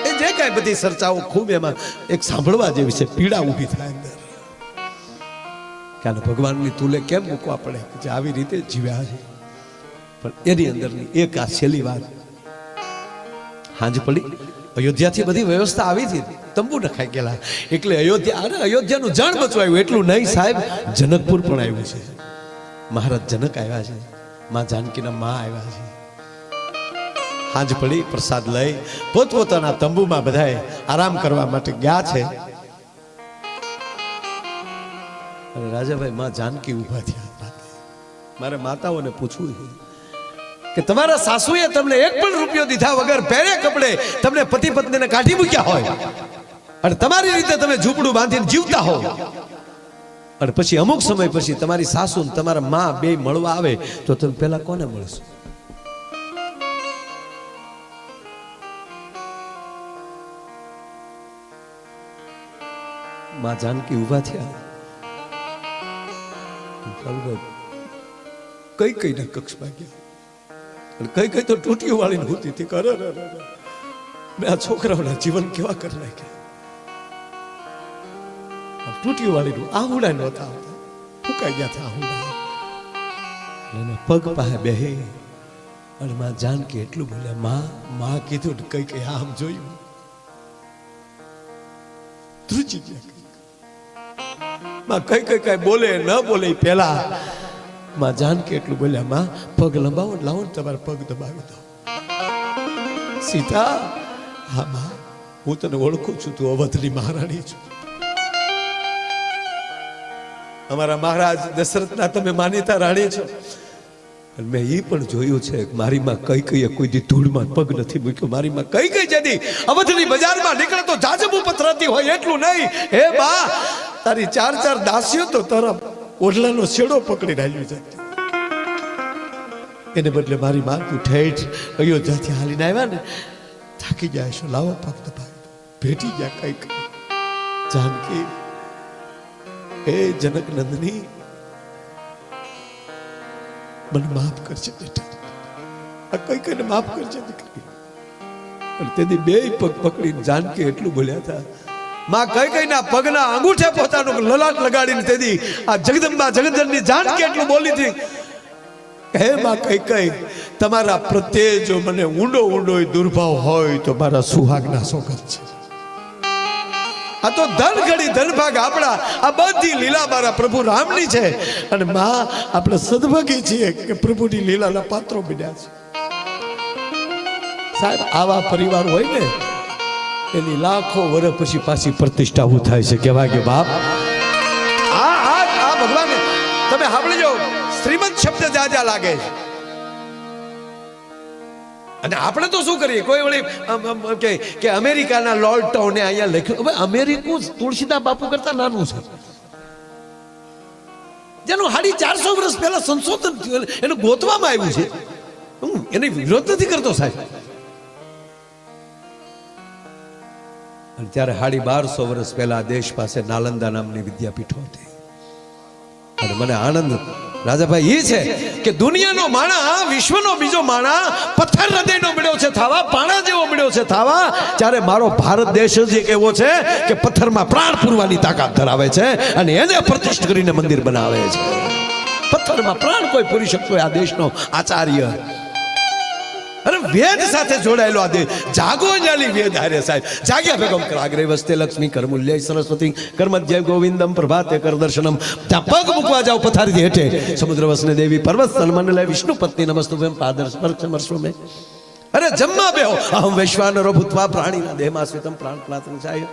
એ જે કાંઈ બધી ચર્ચાઓ ખૂબ એમાં એક સાંભળવા જેવી છે, પીડા ઊભી થાય અંદર. કે ભગવાનની તુલે કેમ મૂકવા પડે જે આવી રીતે જીવ્યા છે. પણ એની અંદરની એક આ છેલ્લી વાત. હાંજ પડી, અયોધ્યાથી બધી વ્યવસ્થા આવી હતી, તંબુ નખાઈ ગયેલા, એટલે અયોધ્યાનું જણ બચવાયું. એટલું નહીં સાહેબ, જનકપુર પણ આવ્યું છે. મહારાજ જનક આવ્યા છે, માં જાનકીના માં આવ્યા છે. હાંજ પડી, પ્રસાદ લઈ પોતપોતાના તંબુમાં બધાએ આરામ કરવા માટે ગયા છે. અને રાજાભાઈ માં જાનકી ઉભા થયા. મારે માતાઓને પૂછવું છે કે તમારા સાસુએ તમને 1 પણ રૂપિયો દીધા વગર પહેરે કપડે તમને પતિ પત્નીને કાઢી મૂક્યા હોય, અને તમારી રીતે તમે ઝૂંપડું બાંધીને જીવતા હો, અને પછી અમુક સમય પછી તમારી સાસુ ને તમારા માં બે મળવા આવે તો તમે પેલા કોને મળશો? માં જાનકી ઉભા થયા, કઈ કઈ ના કક્ષમાં ગયા, અને કઈ કઈ તો ટૂટીઓ વાળીને હોતી હતી. કરે મેં આ છોકરાઓના જીવન કેવા કરી નાખ્યા. ટૂટીઓ વાળીનું આહુડા નહોતા આવતા, ફૂંકાઈ ગયા હતા આહુડા. અને પગ પાસે બેહે અને માં જાનકી એટલું બોલ્યા, માં કીધું કઈ કઈ આમ જોયું, ધ્રુજી ગયા. માં કઈ બોલે ન બોલે પેલા માં જાનકી એટલું બોલ્યા, માં પગ લંબાવો, લાવો ને તમારા પગ દબાવી દો. સીતા, હા માં હું તને ઓળખું છું, તું અવધની મહારાણી છું. અમારા મહારાજ દશરથના તમે માનીતા રાણી છો. અને મેં એ પણ જોયું છે મારી માં કઈ કોઈ દી ધૂળમાં પગ નથી મૂક્યો. મારી માં કઈ જતી અવધની બજારમાં નીકળે તો જાજબુ પથરાતી હોય એટલું નહીં. હે બા, તારી ચાર દાસીઓ તો તારા ઓઢલાનો છેડો પકડી રાખ્યો છે. એને બદલે મારી માં તું ઠેઠ અયોધ્યાથી હાલીને આવ્યા ને, થાકી જાય છો, લાવો પગ દબાવી દો. ભેટી ગયા કઈ જાનકી, હે જનક નંદની, મને માફ કરજે બેટા, આ કઈ માફ કરજે દીકરી. અને તેથી બે પગ પકડીને જાનકી એટલું બોલ્યા હતા, માં કઈ ના પગના અંગૂઠે પોતાનું લલાટ લગાડીને તેથી આ જગદંબા જગદંબની જાનકી એટલું બોલી હતી, હે માં કઈ તમારા પ્રત્યે જો મને ઊંડો દુર્ભાવ હોય તો મારા સુહાગના સોગંદ છે. આ તો ધન ઘડી ધન ભાગ આપણા, આ બધી લીલા મારા પ્રભુ રામની છે. અને માં આપણે સદભાગી છીએ કે પ્રભુની લીલાના પાત્રો બન્યા છે. સાહેબ, આવા પરિવાર હોય ને એની લાખો વર્ષ પછી પાછી પ્રતિષ્ઠા ઉ થાય છે. કહેવાય કે બાપ આ ભગવાન તમે સાંભળજો, શ્રીમંત શબ્દ જાજા લાગે છે. અને આપણે તો શું કરીએ, કોઈ વળી કે અમેરિકાના લોર્ડ ટાઉને અહીંયા લખ્યું. હવે અમેરિકું તુલસીદાસ બાપુ કરતા નાનું છે, જેનું 450 વર્ષ પહેલા સંશોધન થયું, એનું ગોતવામાં આવ્યું છે. હું એને વિરોધ નથી કરતો સાહેબ. અને ત્યારે 1250 વર્ષ પહેલા દેશ પાસે નાલંદા નામની વિદ્યાપીઠો હતી. અને મને આનંદ રાજાભાઈ એ છે કે દુનિયાનો માણા, વિશ્વનો બીજો માણા પથ્થર હૃદયનો મળ્યો છે થાવા, પાણા જેવો મળ્યો છે થાવા, ત્યારે મારો ભારત દેશ જ એક એવો છે કે પથ્થરમાં પ્રાણ પૂરવાની તાકાત ધરાવે છે અને એને પ્રતિષ્ઠિત કરીને મંદિર બનાવે છે. પથ્થરમાં પ્રાણ કોઈ પૂરી શકતો આ દેશનો આચાર્ય. અરે વેદ સાથે જોડાયેલો આ દેશ, જાગો જાલી વેદ હારે સાહેબ. જાગ્યા ભેગમ કરાગ્રે વસ્તે લક્ષ્મી કરમૂલ્ય સરસ્વતી કરમધ્ય ગોવિંદમ પ્રભાતે કર દર્શનમ. ત્યાં પગ મૂકવા જાવ પથારી હેઠે, સમુદ્ર વસને દેવી પર્વત સન્મન લે વિષ્ણુ પત્ની નમસ્તુભ્યમ પાદર સ્પર્શમર્શો મે. અરે જમવા બેહો, અહમ વૈશ્વાનરો ભૂત્વા પ્રાણીના દેહમાં સ્વેતમ પ્રાણ પ્લાતમ ચાય.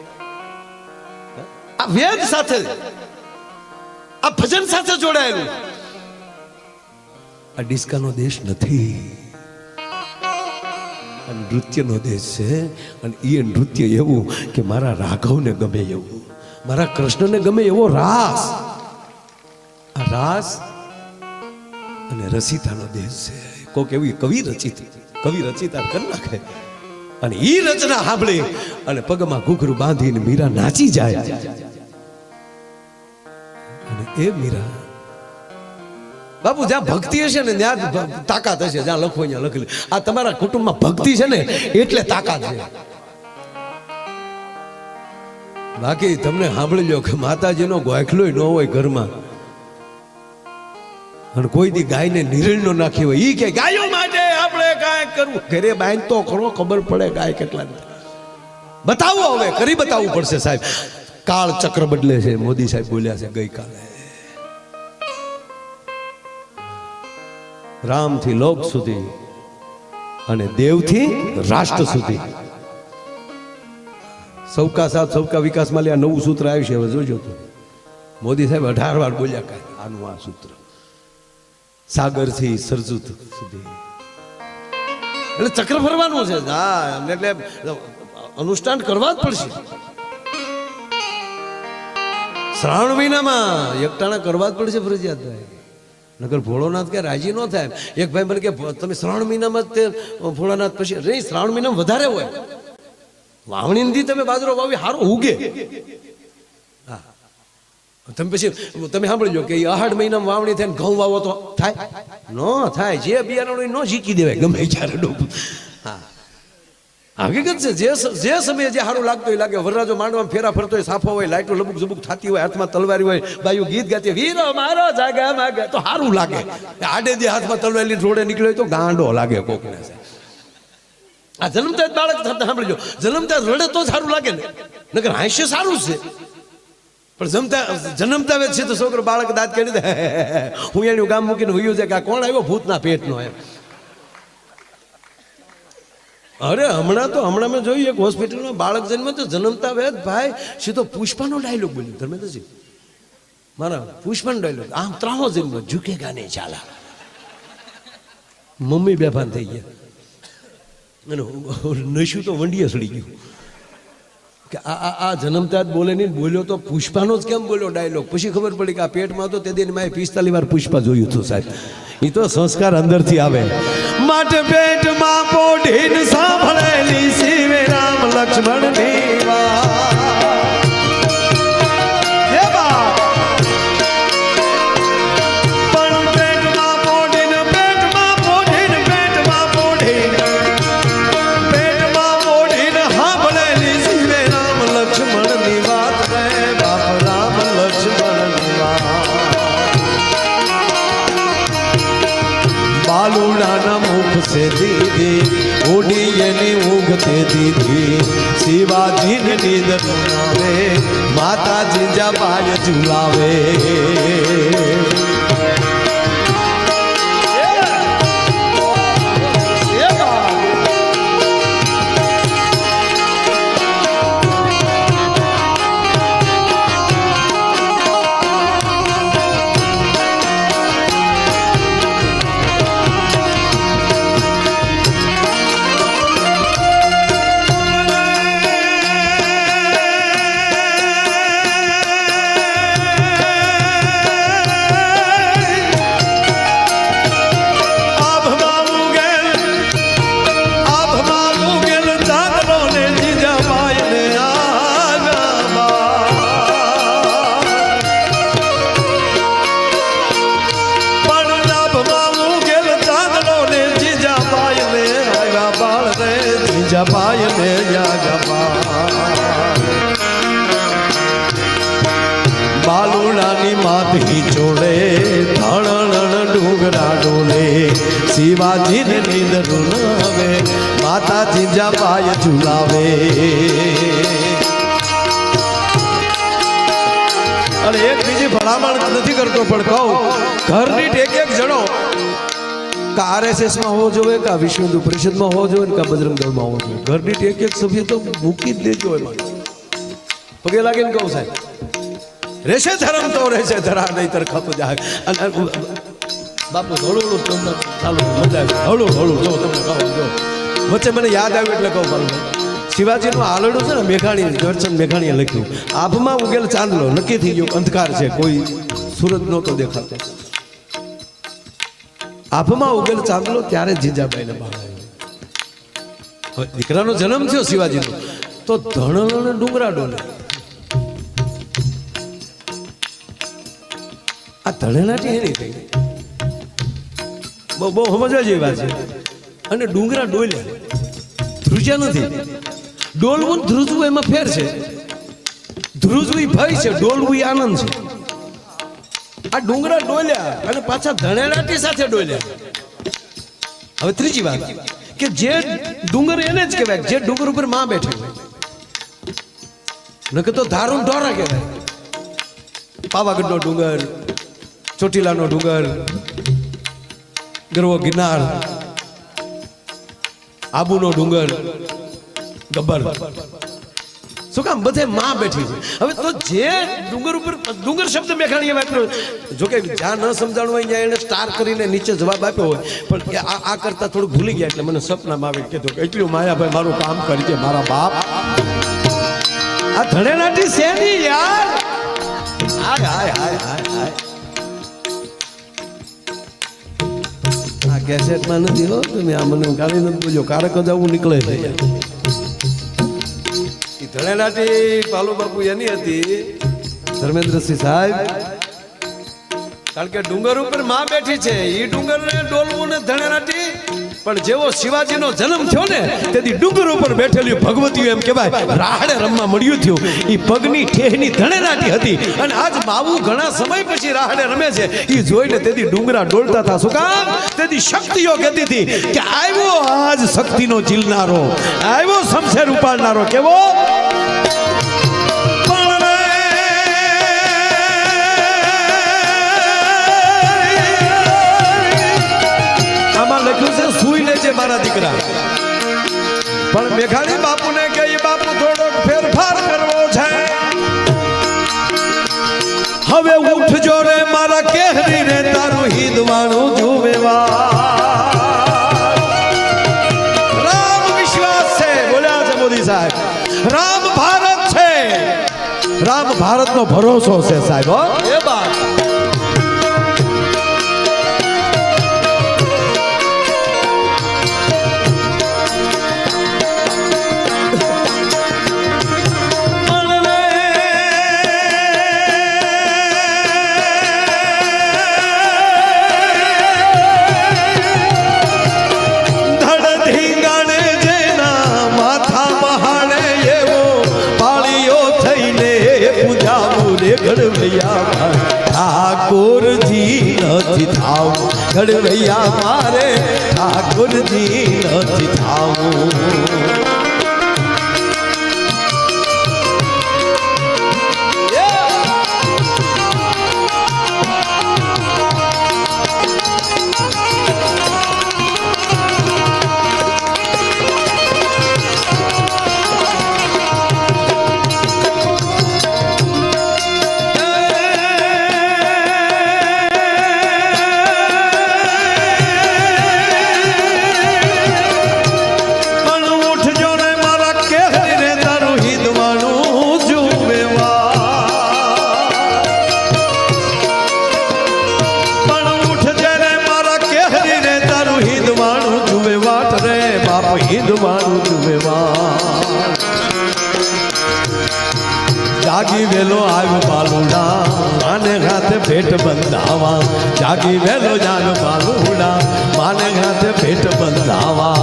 આ વેદ સાથે, આ ભજન સાથે જોડાયેલું. આ ડિસ્કાનો દેશ નથી, નૃત્યનો દેશ છે. અને એ નૃત્ય એવું કે મારા રાઘવને ગમે એવું, મારા કૃષ્ણને ગમે એવો રાસ. આ રાસ અને રસિતાનો દેશ છે. કોક એવી કવિ રચિતા કરી નાખે અને એ રચના સાંભળી અને પગમાં ઘૂઘરું બાંધીને મીરા નાચી જાય. અને એ મીરા બાપુ જ્યાં ભક્તિ હશે ને ત્યાં તાકાત હશે. જ્યાં લખો ત્યાં લખેલું. આ તમારા કુટુંબમાં ભક્તિ છે ને એટલે તાકાત છે. બાકી તમને સાંભળી લો કે માતાજીનો ગોખલો ન હોય ઘરમાં, અને કોઈ દી ગાયને નિર્ણય નો નાખી હોય, ઈ કે ગાયો માટે આપણે કાંઈક કરવું. ઘરે બાંધ તો ખરો, ખબર પડે ગાય કેટલા બતાવો. હવે કરી બતાવવું પડશે સાહેબ. કાળ ચક્ર બદલે છે, મોદી સાહેબ બોલ્યા છે ગઈકાલે. રામથી લોક સુધી અને દેવથી રાષ્ટ્ર સુધી, સૌકા સાથ સૌકા વિકાસમાં લે નવું સૂત્ર આવ્યું છે. હવે જોજો તો મોદી સાહેબ 18 વાર બોલ્યા કાંઈ આનું આ સૂત્ર. સાગરથી સરજુત સુધી એટલે ચક્ર ફરવાનું છે. હા, એટલે અનુષ્ઠાન કરવા જ પડશે. શ્રાવણ મહિનામાં એકટાણા કરવા જ પડશે ફરજિયાત ભાઈ, નગર ભોળોનાથ કે રાજી ન થાય. એક ભાઈ મને કે તમે શ્રાવણ મહિનામાં તે ભોળાનાથ પછી રે શ્રાવણ મહિનામાં વધારે હોય. વાવણી નથી તમે બાજરો વાવી સારો ઉગે. હા તમે પછી તમે સાંભળી લો કે અહાડ મહિનામાં વાવણી થાય ઘઉં વાવો તો થાય ન થાય. જે બિયારણ ન શીખી દેવાય ગમે ત્યારે ડૂબ. હા હકીકત છે. જે સમયે જે સારું લાગતું હોય લાગે. વરરાજો માંડવામાં ફેરા ફરતો હોય, સાફો હોય, લાઈટો લબુક ઝબુક થતી હોય, હાથમાં તલવારી હોય, બાયું ગીત ગાતી વીરો મારો જાગા માગે તો સારું લાગે. આડે જે હાથમાં તલવારી રોડે નીકળ્યો તો ગાંડો લાગે કોકને. આ જન્મતા જ બાળક સાંભળજો, જન્મતા રડે તો સારું લાગે ને, નકર હાસ્ય સારું છે. પણ જન્મતા વેદ છે તો છોકરો બાળક દાંત કાઢી દે, હું એનું ગામ મૂકીને વયું છે કે આ કોણ આવ્યો ભૂતના પેટનો એમ. અરે હમણાં મેં જોયું એક હોસ્પિટલમાં બાળક જન્મ તો જન્મતા વેદ ભાઈ સીધો પુષ્પાનો ડાયલોગ બોલ્યો. ધર્મેન્દ્રજી મારા પુષ્પાનો ડાયલોગ, આમ ત્રાહો જન્મ ઝુકેગા નહીં ચાલા. મમ્મી બેભાન થઈ ગયા અને નશું તો વંડીએ સડી ગયું કે આ જન્મતા જ બોલે નહીં, બોલ્યો તો પુષ્પાનો જ કેમ બોલ્યો ડાયલોગ. પછી ખબર પડી કે આ પેટમાં તો તે દિન મેં 45 વાર પુષ્પા જોયું હતું સાહેબ. એ તો સંસ્કાર અંદરથી આવે. માટે પેટમાં પોઢીને સાંભળેલી શિવે રામ લક્ષ્મણની વાત. હે બા પણ પેટમાં પોઢીને સાંભળેલી શિવે રામ લક્ષ્મણની વાત રે બાપ રામ લક્ષ્મણની વાત. બાલુડાના મુખ સે દીદી ઉડીએની ઊંઘતે દીધી, શિવાજીની નીંદ ઝુલાવે, માતા જીજાબાઈ ઝુલાવે. બાલુડાની માથી ચોળે ધણ ડુંગરા ડોલે, શિવાજીને નીંદ રૂનાવે, માતા જીજાબાઈ ઝુલાવે. અને એક બીજી ભલામણ નથી કરતો પણ કહું, ઘરની એક જણો કા RSS માં હોવો જોઈએ, કા વિશ્વ હિન્દુ પરિષદમાં હોવો જોઈએ, કા બજરંગ દળમાં હોવો જોઈએ. ઘરની એક સભ્ય તો મૂકી જ દેજો એમાં. પગે લાગીને કહું સાહેબ, રહેશે ધર્મ તો રહેશે ધરા, નહીતર ખાતું જાય. અને બાપુ હળું તમને ચાલુ મજા આવી, હળું જો તમને કહું જો વચ્ચે મને યાદ આવ્યું એટલે કહું. મારું શિવાજીનું આલડું છે ને મેઘાણી, દર્શન મેઘાણીએ લખ્યું, આભમાં ઉગેલ ચાંદલો નક્કી થઈ ગયો અંધકાર છે, કોઈ સૂરજ નહોતો દેખાતો. આભમાં ઉગેલ ચાંદલો ત્યારે જીજાબાઈને બાળ આવ્યો. દીકરાનો જન્મ થયો શિવાજીનો તો ધણ ડુંગરા ડોલે. આ ધણેલાટી એની થઈ બહુ સમજવા જેવી વાત છે. અને ડુંગરા ડોલ્યા, ધ્રુજ્યા નથી. ડોલવું ધ્રુજવું એમાં ફેર છે. ધ્રુજવું ભય છે, ડોલવું આનંદ છે. આ ડુંગરા ડોલ્યા અને પાછા ધણેલાટી સાથે ડોલ્યા. હવે ત્રીજી વાત કે જે ડુંગર એને જ કહેવાય જે ડુંગર ઉપર માં બેઠે હોય, નકર તો ધારું ઢોરા કહેવાય. પાવાગઢનો ડુંગર, ચોટીલાનો ડુંગર, ગરવો ગિરનાર, આબુનો ડુંગર, ગબ્બર, શું કામ બધે માં બેઠી છે. હવે તો જે ડુંગર ઉપર, ડુંગર શબ્દ મેઘાણીએ વાપર્યો, જોકે જ્યાં ન સમજાણું હોય ત્યાં એને સ્ટાર કરીને નીચે જવાબ આપ્યો હોય, પણ આ કરતા થોડું ભૂલી ગયા એટલે મને સપનામાં આવે કીધું એટલું માયાભાઈ મારું કામ કરી છે મારા બાપ. આ ધણેલાટી શેની યાર, હાય હાય હાય હાય હાય આ કેસેટમાં નથી હો તમે આ મને ગાલી નથી બોલ્યો કારક જ આવું નીકળે છે એ ધણેલાટી પાલુ બાપુ એની હતી ધર્મેન્દ્રસિંહ સાહેબ કારણ કે ડુંગર ઉપર માં બેઠી છે એ ડુંગર ને ડોલવું ને ધણેલાટી પણ જેવો શિવાજીનો જન્મ થયો ને તેથી ડુંગર ઉપર બેઠેલી ભગવતીઓ એમ કહેવાય રાહડે રમવા મળ્યું થયું એ પગની ઠેહની ધણેલાટી હતી અને આજ માવું ઘણા સમય પછી રાહડે રમે છે એ જોઈને તેથી ડુંગરા ડોલતા હતા શું કામ તેથી શક્તિઓ કહેતી હતી કે આવ્યો આજ શક્તિનો ચીલનારો આવ્યો શમશેર ઉપાડનારો કેવો સુઈ લે છે મારા દીકરા પણ મેઘાણી બાપુને કે બાપુ થોડો ફેરફાર કરવો છે હવે ઉઠજો રે મારા કેહરી રે તારું હિંદવાણું જુવેવા રામ વિશ્વાસ છે બોલ્યા છે મોદી સાહેબ રામ ભારત છે રામ ભારતનો ભરોસો છે સાહેબ હો એ વાત ઠાકોરજી નથી થાવું ઘડવૈયા મારે ઠાકોરજી નથી થાવું જાગી વેલો આવ્યો બાલુડા માને હાથે ભેટ બંધાવા જાગી વેલો જાનો બાલુડા માને હાથે ભેટ બંધાવા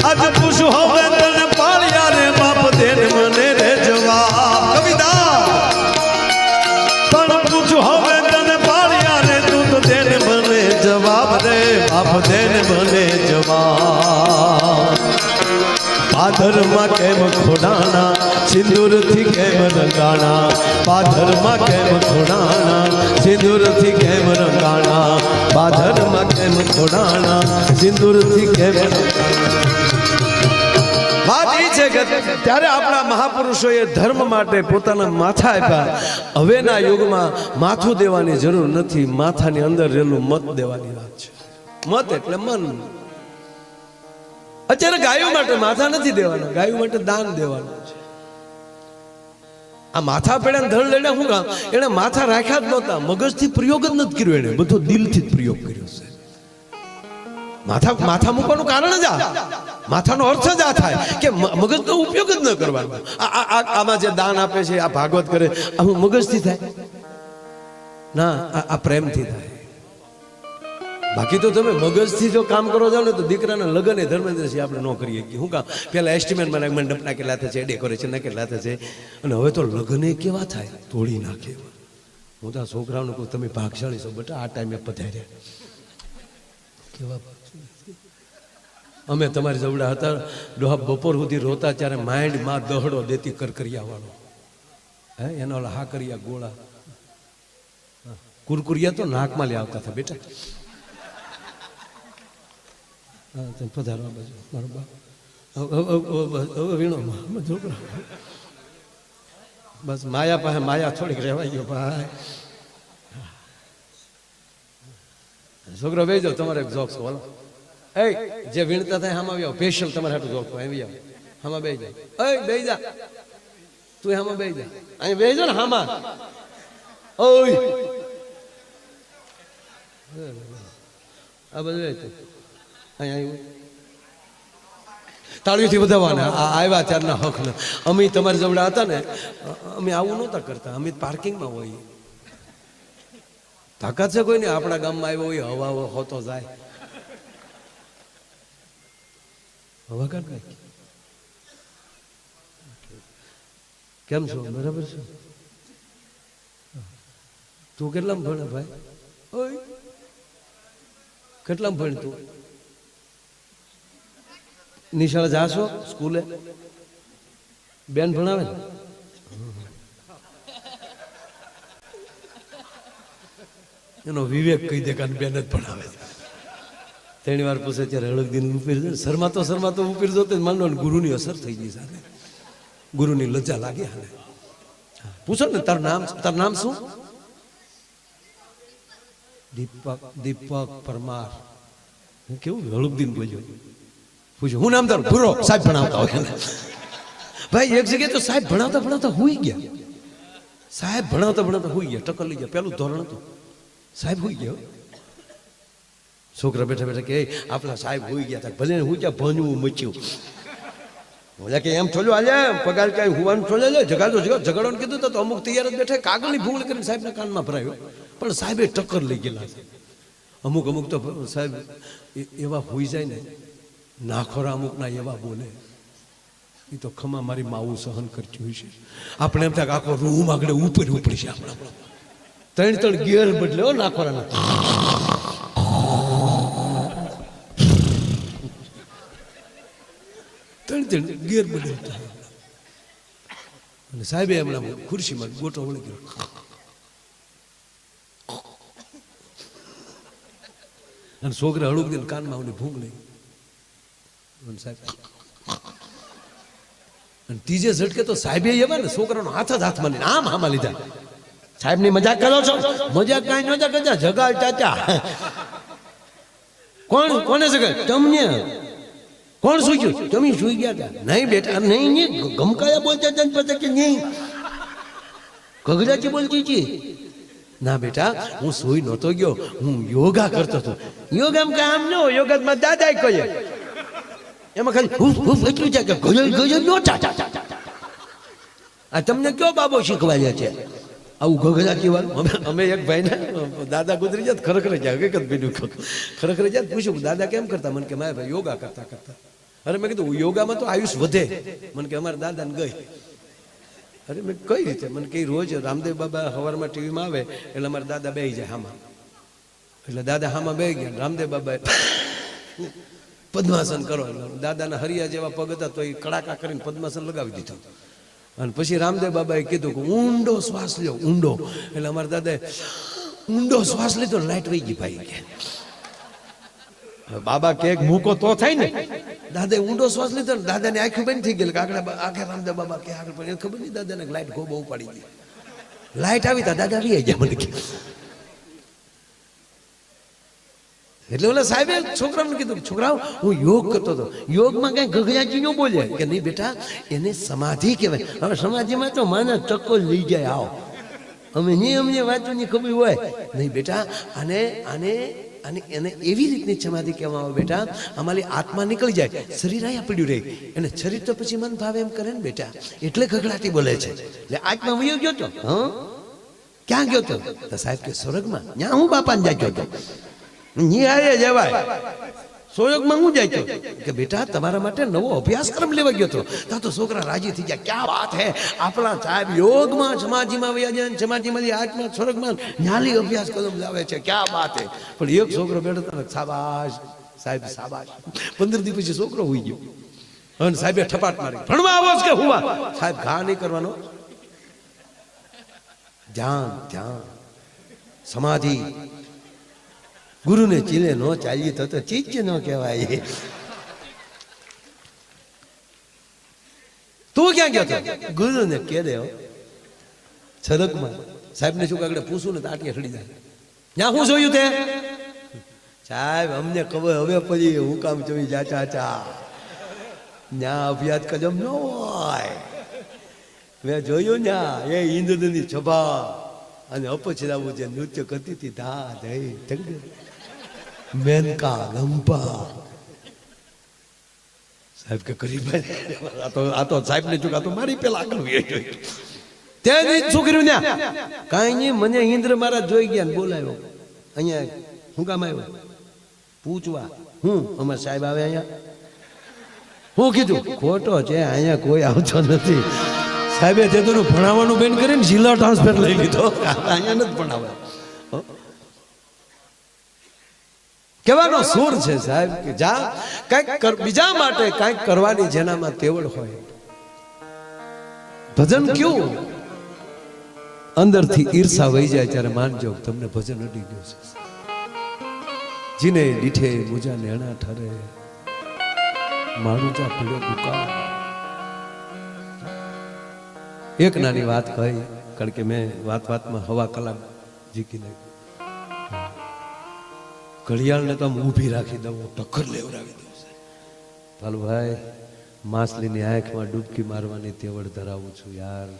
આજ પૂછું હવે તને પાળ્યા રે બાપ દેન મને રે જવાબ કવિતા પણ પૂછું હવે તને પાળ્યા રે તું તો દેન મને જવાબ રે બાપ દેન મને જવાબ પાધરમાં કેમ ખોડાણા સિંદૂરથી કેમ રંગાણા પાધરમાં કેમ ખોડાણા સિંદૂરથી કેમ રંગાણા પાધરમાં કેમ ખોડાણા સિંદૂરથી કેમ વાત એ છે કે ત્યારે આપણા મહાપુરુષોએ ધર્મ માટે પોતાના માથા આપ્યા હવેના યુગમાં માથું દેવાની જરૂર નથી માથાની અંદર રહેલું મત દેવાની વાત છે મત એટલે મન અત્યારે ગાયો માટે માથા નથી દેવાના ગાયો માટે દાન દેવાનું છે આ માથા પેડા ધડ લેડે શું કામ એને માથા રાખ્યા જ નહોતા મગજથી પ્રયોગ જ નથી કર્યો એને બધો દિલથી જ પ્રયોગ કર્યો છે માથા મૂકવાનું કારણ જ આ માથાનો અર્થ જ આ થાય કે મગજનો ઉપયોગ જ ન કરવાનો આમાં જે દાન આપે છે આ ભાગવત કરે આ હું મગજથી થાય ના આ પ્રેમથી થાય બાકી તો તમે મગજથી જો કામ કરો જાવ ને તો દીકરાના લગ્ન એ ધર્મેન્દ્રસિંહ આપણે ન કરીએ શું કામ પેલા એસ્ટિમેટ મને મંડપના કેટલા થશે ડેકોરેશનના કેટલા થશે અને હવે તો લગ્ન કેવા થાય તોડી નાખે હું તો આ છોકરાઓને કહું તમે ભાગશાળી છો બેટા આ ટાઈમે પધાર્યા કેવા અમે તમારી જવડા હતા ડોહા બપોર સુધી રોતા ત્યારે માઇન્ડ માં દહડો દેતી કરકરિયા વાળો હે એના ઓલા હા કરિયા ગોળા કુરકુરિયા તો નાકમાં લઈ આવતા હતા બેટા પધારવા બાજુ મારો બાપ વીણો છોકરા બસ માયા પાસે માયા થોડીક રહેવાઈ ગયો ભાઈ છોકરો બે જાઓ તમારે એક જોક્સ બોલો એ જે વીણતા થાય આમાં આવી આવો સ્પેશિયલ તમારે હાટું જોક્સ આવી આવો આમાં બે જાઓ એ બે જા તું હામાં બેસી જા, અહીંયા બેસી જા ને હામાં. ઓય આ બધું અહીંયા આવ્યું તાળીઓથી વધાવવાના. આવ્યા ત્યારના હક ને અમે તમારી જવડા હતા ને, અમે આવું નહોતા કરતા. અમે પાર્કિંગમાં હોઈએ. તાકાત છે કોઈ ને આપણા ગામમાં આવ્યો હોય હવા હોતો જાય. હવા કાઢ નાખી. કેમ છો? બરાબર છે. તું કેટલામ ભણે ભાઈ? ઓય કેટલામ ભણ તું? નિશાળે જાશો સ્કૂલે? બેન ભણાવે ને? એનો વિવેક કહી દે કે બેન જ ભણાવે છે. ત્રણ વાર પૂછે ત્યારે હળગદીન ઉપીર શરમાતો ઉપીર જોતે માનો ગુરુની અસર થઈ ગઈ. સાથે ગુરુની લજ્જા લાગી. હાલે પૂછો ને તારું નામ શું? દીપક પરમાર. કેવું હળગદીન બોલ્યો. પૂછ્યું હું નામ તારું? ભૂરો. સાહેબ ભણાવતા હોય ને ભાઈ. એક જગ્યાએ તો સાહેબ ભણાવતા હુઈ ગયા. સાહેબ ભણાવતા હુઈ ગયા. ટક્કર લઈ ગયા. પેલું ધોરણ હતું. સાહેબ હુઈ ગયા. છોકરા બેઠા કે આપણા સાહેબ હુઈ ગયા હતા. ભલે હું ક્યાં ભણવું મચ્યું. બોલ્યા કે એમ છોલ્યો હાલે પગાર ક્યાંય હુવાનું છોલે લે ઝઘડવાનું કીધું તો અમુક તૈયાર જ બેઠા કાગળની ભૂંગળ કરીને સાહેબના કાનમાં ભરાયો. પણ સાહેબે ટક્કર લઈ ગયેલા છે. અમુક તો સાહેબ એવા હોઈ જાય ને, નાખોરા અમુકના એવા બોલે. એ તો ખમા મારી માવું સહન કરતી હોય છે. આપણે એમ થાય આખો રૂમ આગળ ઉપર છે. આપણા ત્રણ ગેર બદલે નાખોરાના. ત્રણ ગેર બદલતા. અને સાહેબે હમણાં ખુરશીમાં ગોટો વળી ગયો. અને છોકરા હળુક દે કાનમાં આવને ભૂંગ લઈ. સાહેબ અને ત્રીજે ઝટકે તો સાહેબે એવા ને છોકરાનો હાથ જ હાથમાં લઈને આમ હામાં લીધા. સાહેબ ની મજાક કરો છો? મજાક કાંઈ નતા કરતા. જગાડ ચાચા. કોને જગાડ? તમને. કોણ સુઈ ગયું? તમે સુઈ ગયા હતા? નહીં બેટા નહીં. ગમકાયા બોલતા હતા પછી કે નહીં ગગડાથી બોલતી હતી. ના બેટા હું સુઈ નહોતો ગયો, હું યોગા કરતો હતો. યોગામાં કામ ન હોય. યોગામાં દાદા કહે એમાં ખાલી એટલું છે કે ગજબ નહોતા. આ તમને કયો બાબો શીખવાડ્યા છે આવું ગગડાથી વાળું? અમે એક ભાઈને દાદા ગુજરી જાય ખરેખર જાય હકીકત બીજું ખરેખર જાય પૂછ્યું દાદા કેમ કરતા? મને કે મારે ભાઈ યોગા કરતા. અરે મેં કીધું યોગામાં તો આયુષ વધે. મને કે અમારા દાદાને ગઈ. અરે મેં કઈ રીતે? મને કે રોજ રામદેવ બાબા સવારમાં ટીવીમાં આવે એટલે અમારા દાદા બેસી જાય હામાં. એટલે દાદા હામાં બેસી ગયા. રામદેવ બાબા પદ્માસન કરો. દાદાના હરિયા જેવા પગ હતા તો એ કડાકા કરીને પદ્માસન લગાવી દીધું. અને પછી રામદેવ બાબાએ કીધું કે ઊંડો શ્વાસ લ્યો, ઊંડો. એટલે અમારા દાદાએ ઊંડો શ્વાસ લીધો, લાઈટ વહી ગઈ ભાઈ કે. બાબા કે મૂકો તો થાય ને. દાદાએ ઊંડો શ્વાસ લીધો ને દાદાની આંખો બંધ થઈ ગઈ. આખે રામદેવ બાબા કે આગળ પણ ખબર નહીં દાદાને લાઈટ બહુ ઉપાડી ગઈ. લાઈટ આવી તા દાદા આવી ગયા. મને કે એટલે ઓલા સાહેબે છોકરાઓને કીધું છોકરાઓ હું યોગ કરતો હતો. યોગમાં કઈ ગગયાજી ન બોલે કે નહીં બેટા એને સમાધિ કહેવાય. હવે સમાધિમાં તો માના ચક્કો લઈ જાય. આવો અમે નહીં અમને વાંચવાની ખબર હોય નહીં બેટા. આને આને અને એને એવી રીતની સમાધિ કહેવામાં આવે બેટા અમારી આત્મા નીકળી જાય, શરીર અહીંયા પડ્યું રહે. અને શરીર તો પછી મન ભાવે એમ કરે ને બેટા, એટલે ગગડાટી બોલે છે. એટલે આત્મા વયો ગયો તો ક્યાં ગયો તો સાહેબ કે સ્વર્ગમાં. ત્યાં હું બાપાને જાય ગયો હતો. નિહાળે જવાય. સોયોગમાં હું જાય કે બેટા તમારા માટે નવો અભ્યાસક્રમ લેવા ગયો હતો. ત્યાં તો છોકરા રાજી થઈ ગયા. ક્યાં વાત હે, આપણા સાહેબ યોગમાં સમાધિમાં વયા જાય, સમાધિમાંથી આત્મા સ્વર્ગમાં ન્યાલી અભ્યાસક્રમ લાવે છે. ક્યાં વાત હે. પણ એક છોકરો બેઠો હતો શાબાશ સાહેબ શાબાશ. 15 દિવસ પછી છોકરો હોઈ ગયો. અને સાહેબે ઠપાટ મારી ભણવા આવો કે હુવા? સાહેબ ઘા નહીં કરવાનો, ધ્યાન ધ્યાન સમાધિ. ગુરુને ચીલે ન ચાલીએ તો ચીજ ન કહેવાય. તું ક્યાં ગયો હતો? ગુરુને કે દે છરકમાં. સાહેબને શું આગળ પૂછું ને તો આટકે ચડી જાય. ત્યાં હું જોયું તે? સાહેબ અમને ખબર હવે પછી હું કામ જોઈ જા ચાચા. ત્યાં અભ્યાસ કદમ ન હોય. મેં જોયું ને એ ઇન્દ્રની સભા અને અપછરાવું જે નૃત્ય કરતી હતી ધા જઈ મેનકા લંપા સાહેબ કે કરી આ તો સાહેબ ને ચૂકા તો મારી પેલા આગળ ત્યાં શું કર્યું ને કઈ નહીં મને ઇન્દ્ર મારા જોઈ ગયા બોલાયો અહીંયા હું કામ આવ્યો પૂછવા હું અમારે સાહેબ આવે અહીંયા હું કીધું ખોટો છે અહીંયા કોઈ આવતો નથી સાહેબે તે તો ભણાવવાનું બેન કરીને જિલ્લા ટ્રાન્સફર લઈ લીધો અહીંયા નથી ભણાવે કહેવાનો સુર છે સાહેબ કે જા કઈક બીજા માટે કઈક કરવાની જેનામાં તેવડ હોય ભજન ક્યું અંદરથી ઈર્ષા વહી જાય ત્યારે માનજો તમને ભજન અડી ગયું છે જીને દીઠે મુજા નેણા ઠરે માણુજા પીડો દુકા એક નાની વાત કહી કારણ કે મેં વાતમાં હવા કલાક જીકી નાખી ઘડિયાળને તો આમ ઊભી રાખી દઉં ટક્કર લેવડાવી દઉં છે ભાઈ માછલીની આંખમાં ડૂબકી મારવાની તેવડ ધરાવું છું યાર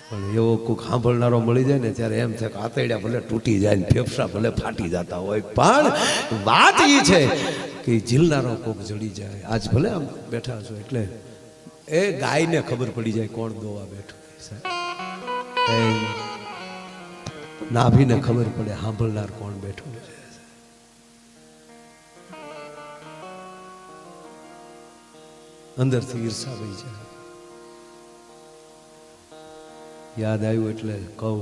પણ એવો કોઈક સાંભળનારો મળી જાય ને ત્યારે એમ થાય કે આતરડા ભલે તૂટી જાય ને ફેફસા ભલે ફાટી જતા હોય પણ વાત એ છે કે ઝીલનારો કોક જડી જાય આજ ભલે આમ બેઠા છો એટલે એ ગાયને ખબર પડી જાય કોણ દોવા બેઠું નાભીને ખબર પડે સાંભળનાર કોણ બેઠું છે અંદરથી ઈર્ષા વહી જાય યાદ આવ્યું એટલે કહું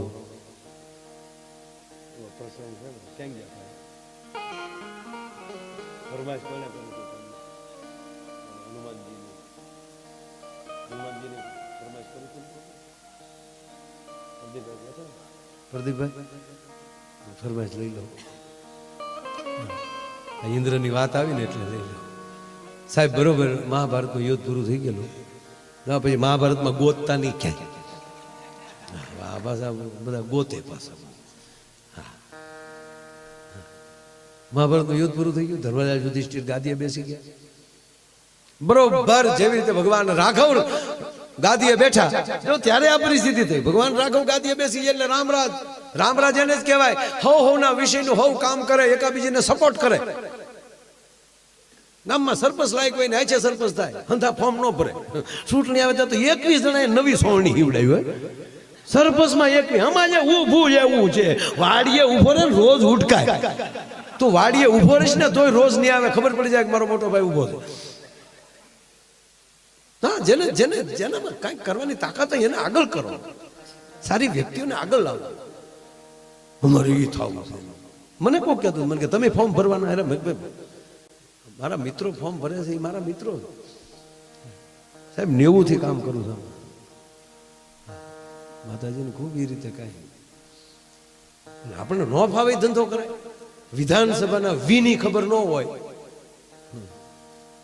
પ્રદીપભાઈ ફરમાઈશ લઈ લો ઇન્દ્રની વાત આવી ને એટલે લઈ લો સાહેબ બરોબર મહાભારતનું યુદ્ધ પૂરું થઈ ગયેલું ના પછી મહાભારતમાં ગોતતાની ક્યાંય આ પાછા બધા ગોતે પાછા મહાભારતનું યુદ્ધ પૂરું થઈ ગયું ધર્મરાજ યુધિષ્ઠિર ગાદીએ બેસી ગયા બરોબર જેવી રીતે ભગવાન રાઘવ ગાદીએ બેઠા જો ત્યારે આ પરિસ્થિતિ થઈ ભગવાન રાઘવ ગાદીએ બેસી ગયા એટલે રામરાજ એને જ કહેવાય હવના વિષયનું હવ કામ કરે એકાબીજીને સપોર્ટ કરે ગામમાં સરપંચ લાયક હોય ને આચે સરપંચ થાય હંધા ફોર્મ ન ભરે ચૂંટણી આવે તો 21 જણાએ નવી સોળણી હીવડાવી હોય સરપંચમાં 21 અમારે ઊભું એવું છે વાડીએ ઉભો રહે રોજ ઉઠકાય તું વાડીએ ઉભો રહીશ ને તોય રોજ નહીં આવે ખબર પડી જાય કે મારો મોટો ભાઈ ઉભો છે હા જેનામાં કઈક કરવાની તાકાત હોય એને આગળ કરો સારી વ્યક્તિઓને આગળ લાવો અમારે એ થવું છે મને કોઈ કહેતું મને કે તમે ફોર્મ ભરવાના અરે મારા મિત્રો ફોર્મ ભરે છે એ મારા મિત્રો સાહેબ 90 થી કામ કરું છું માતાજીને ખૂબ એ રીતે કાંઈ આપણને ન ફાવે ધંધો કરે વિધાનસભાના વીની ખબર ન હોય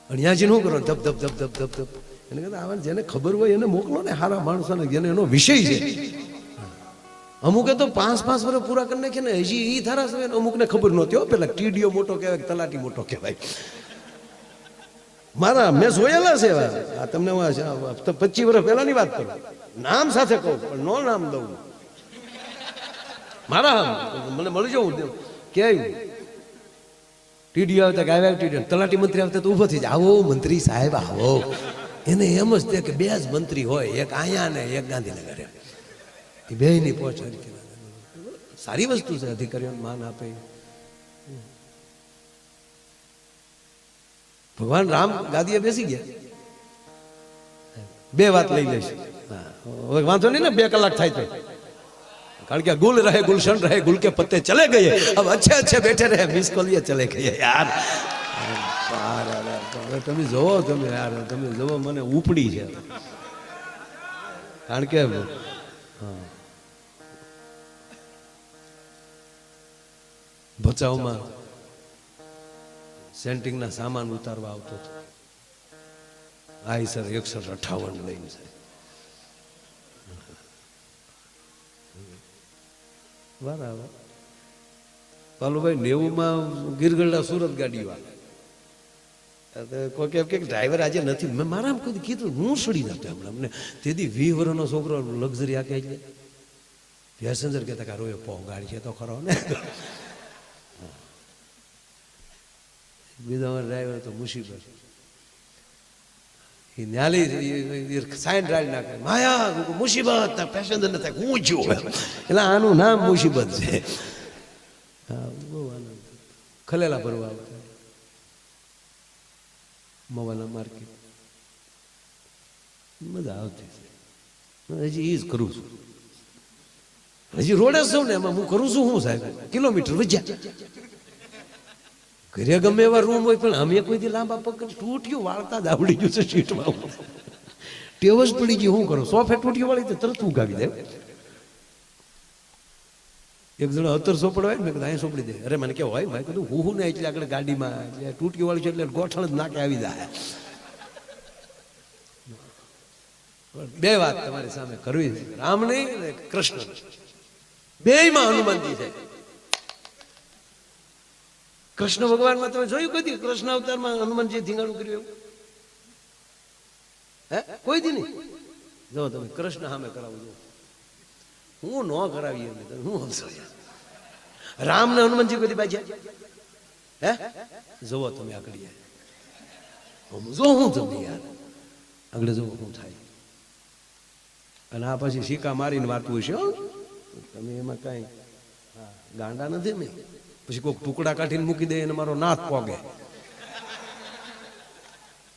અહીંયાજી શું કરો ધબ ધબ ધબ ધબ ધબ ધબ એને કહેતા આવા જેને ખબર હોય એને મોકલો ને સારા માણસોને જેને એનો વિષય છે અમુકે તો 5 વર્ષ પૂરા કરી નાખે ને હજી એ ધારાસભ્ય અમુકને ખબર નહોતી હો પેલા ટીડીઓ મોટો કહેવાય તલાટી મોટો કહેવાય મારા મેં જોયેલા છે આ તમને 25 વર્ષ પહેલાની વાત કરું નામ સાથે કહું પણ નો નામ દઉં મારા મને મળી જવું કે ટીડીઓ આવતા કે આવ્યા ટીડીઓ તલાટી મંત્રી આવતા તો ઊભો થઈ જાય આવો મંત્રી સાહેબ આવો એને એમ જ કે 2 જ મંત્રી હોય એક અહીંયા ને એક ગાંધીનગર એ બે ની પહોંચ સારી વસ્તુ છે અધિકારીઓને માન આપે ભગવાન રામ ગાદીએ બેસી ગયા 2 વાત લઈ લઈશ હવે વાંધો નહીં ને 2 કલાક થાય તો કારણ કે ગુલ રહે ગુલશન રહે ગુલ કે પત્તે ચલે ગયે अब अच्छे बैठे रहे मिस कॉल ये चले गए यार તમે જોવો તમે યાર તમે જોવો મને ઉપડી છે કારણ કે ભચાઉમાં સેન્ટિંગના સામાન ઉતારવા આવતો હતો આઈ સર 158 લઈને છે બરાબર પાલુભાઈ 90 માં ગીરગઢડા સુરત ગાડી વાળા કોઈ કે ડ્રાઈવર આજે નથી. મેં મારા કોઈ કીધું હું સડી નતો હમણાં અમને તેથી 20 વર્ષનો છોકરો લક્ઝરી આખે પેસેન્જર કહેતા કે રોયો પો ગાડી છે તો ખરો ને. બીજો ડ્રાઈવર તો મુસીબત એ ન્યાલી સાઈન ડ્રાઈવ નાખે માયા મુસીબત પેસેન્જર ને થાય હું જો એટલે આનું નામ મુસીબત છે. હા બહુ આનંદ ખલેલા ભરવા આવતા મવાના માર્કેટ મજા આવતી છે. હજી એ જ કરું છું હજી રોડે સૌ ને એમાં હું કરું છું હું સાહેબ કિલોમીટર વજ્યા ઘરે ગમે એવા રૂમ હોય પણ અમે કોઈથી લાંબા પગ તૂટ્યું વાળતા જ આવડી ગયું છે સીટમાં ટેવ જ પડી ગયું શું કરો સોફે તૂટ્યું વાળી તો તરત ઉગાવી દે. એક જણો 17 સોપડવાય મેં કીધું અહીં સોપડી દે. અરે મને કેવું હોય મેં કીધું હું ને એટલે આગળ ગાડીમાં એટલે તૂટ્યું વાળી છે એટલે ગોઠણ જ નાકે આવી જાય. બે વાત તમારી સામે કરવી છે રામ નહીં અને કૃષ્ણ બેયમાં હનુમાનજી છે. કૃષ્ણ ભગવાનમાં તમે જોયું કોઈ દી કૃષ્ણ અવતારમાં હનુમાનજી ધીંગાણું કર્યું એવું હે કોઈ દી નહીં. જો તમે કૃષ્ણ સામે કરાવજો હું ન કરાવી હું હમસો રામ ને હનુમાનજી કોઈ દી બાજ્યા હે જોવો તમે આગળ જો હું તમે યાર આગળ જોવો શું થાય. અને આ પછી સિક્કા મારીને વાતું હશે તમે એમાં કઈ ગાંડા નથી મેં પછી કોઈક ટુકડા કાઢીને મૂકી દે અને મારો નાથ પોગે.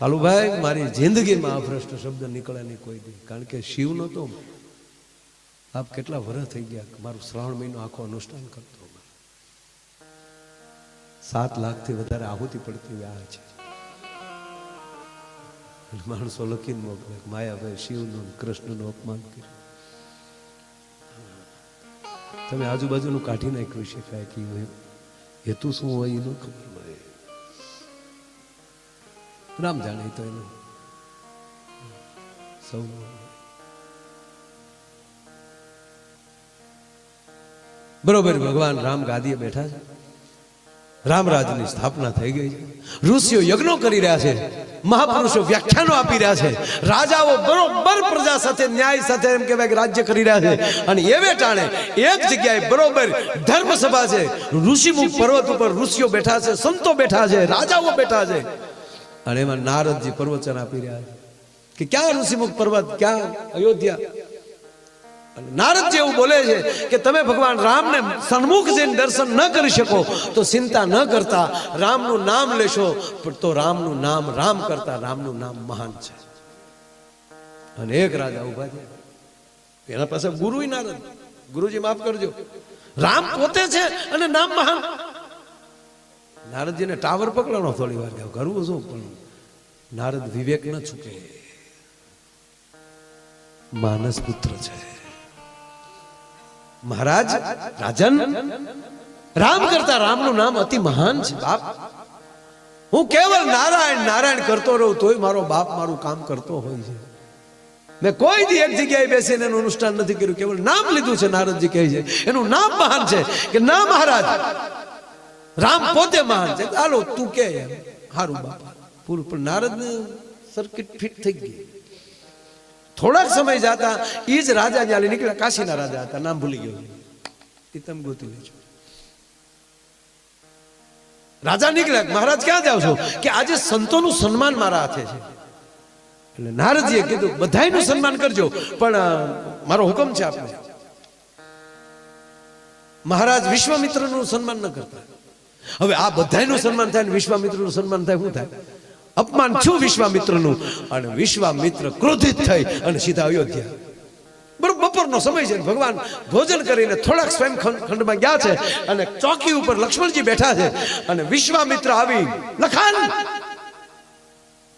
કાલુભાઈ મારી જિંદગીમાં અભ્રષ્ટ શબ્દ નીકળે નહીં કોઈ દી કારણ કે શિવ નતો આપ કેટલા વર્ષ થઈ ગયા મારું શ્રાવણ મહિનો આખો અનુષ્ઠાન કરતો 7 લાખથી વધારે આહુતિ પડતી આ છે. માણસો લખીને મોકલે માયાભાઈ શિવનું કૃષ્ણનું અપમાન કર્યું. તમે આજુબાજુનું કાઢી નાખ્યું છે કાંઈ હેતુ શું હોય એનું ખબર હોય રામ જાણે તો એનું સૌ બરોબર. ભગવાન રામ ગાદીએ બેઠા છે રામરાજની સ્થાપના થઈ ગઈ છે. ઋષિઓ યજ્ઞો કરી રહ્યા છે મહાપુરુષો વ્યાખ્યાનો આપી રહ્યા છે રાજાઓ બરોબર પ્રજા સાથે ન્યાય સાથે એમ કહેવાય કે રાજ્ય કરી રહ્યા છે. અને એવે ટાણે એક જગ્યાએ બરોબર ધર્મસભા છે ઋષિમુખ પર્વત ઉપર ઋષિઓ બેઠા છે સંતો બેઠા છે રાજાઓ બેઠા છે અને એમાં નારદજી પ્રવચન આપી રહ્યા છે કે ક્યાં ઋષિમુખ પર્વત ક્યાં અયોધ્યા. નારદજી એવું બોલે છે કે તમે ભગવાન રામને સન્મુખ જઈને દર્શન ન કરી શકો તો ચિંતા ન કરતા રામનું નામ લેશો તો રામનું નામ રામ કરતા રામનું નામ મહાન છે. અને એક રાજા ઉભા છે એના પાસે ગુરુ નારદ ગુરુજી માફ કરજો રામ પોતે છે અને નામ મહાન. નારદજીને ટાવર પકડવાનો થોડી વાર કરવું શું પણ નારદ વિવેક ન ચૂકે માનસ પુત્ર છે. મહારાજ રાજન રામ કરતા રામનું નામ અતિ મહાન છે બાપ. હું કેવળ નારાયણ નારાયણ કરતો રહું તોય મારો બાપ મારું કામ કરતો હોય છે. મેં કોઈ દી એક જગ્યાએ બેસીને એનું અનુષ્ઠાન નથી કર્યું કેવળ નામ લીધું છે. નારદજી કહે છે એનું નામ મહાન છે કે ના મહારાજ રામ પોતે મહાન છે. ચાલો તું કે હારું બાપા પૂરું. પણ નારદ ને સર્કિટ ફિટ થઈ ગઈ. થોડાક સમય જતા એ જ રાજા જ્યાં નીકળ્યા કાશીના રાજા હતા નામ ભૂલી ગયો એ તમે ગોતી લેજો. રાજા નીકળ્યા મહારાજ ક્યાં જાવ છો કે આજે સંતોનું સન્માન મારા હાથે છે. એટલે નારદજીએ કીધું બધાયનું સન્માન કરજો પણ મારો હુકમ છે આપને. મહારાજ વિશ્વામિત્રનું સન્માન ન કરતા. હવે આ બધાયનું સન્માન થાય ને વિશ્વામિત્રનું સન્માન થાય શું થાય? અપમાન છું વિશ્વામિત્રનું. અને વિશ્વામિત્ર ક્રોધિત થઈ અને સીધા અયોધ્યા. બરોબર બપોરનો સમય છે ભગવાન ભોજન કરીને થોડાક સ્વયં ખંડમાં ગયા છે અને ચોકી ઉપર લક્ષ્મણજી બેઠા છે અને વિશ્વામિત્ર આવી લખાન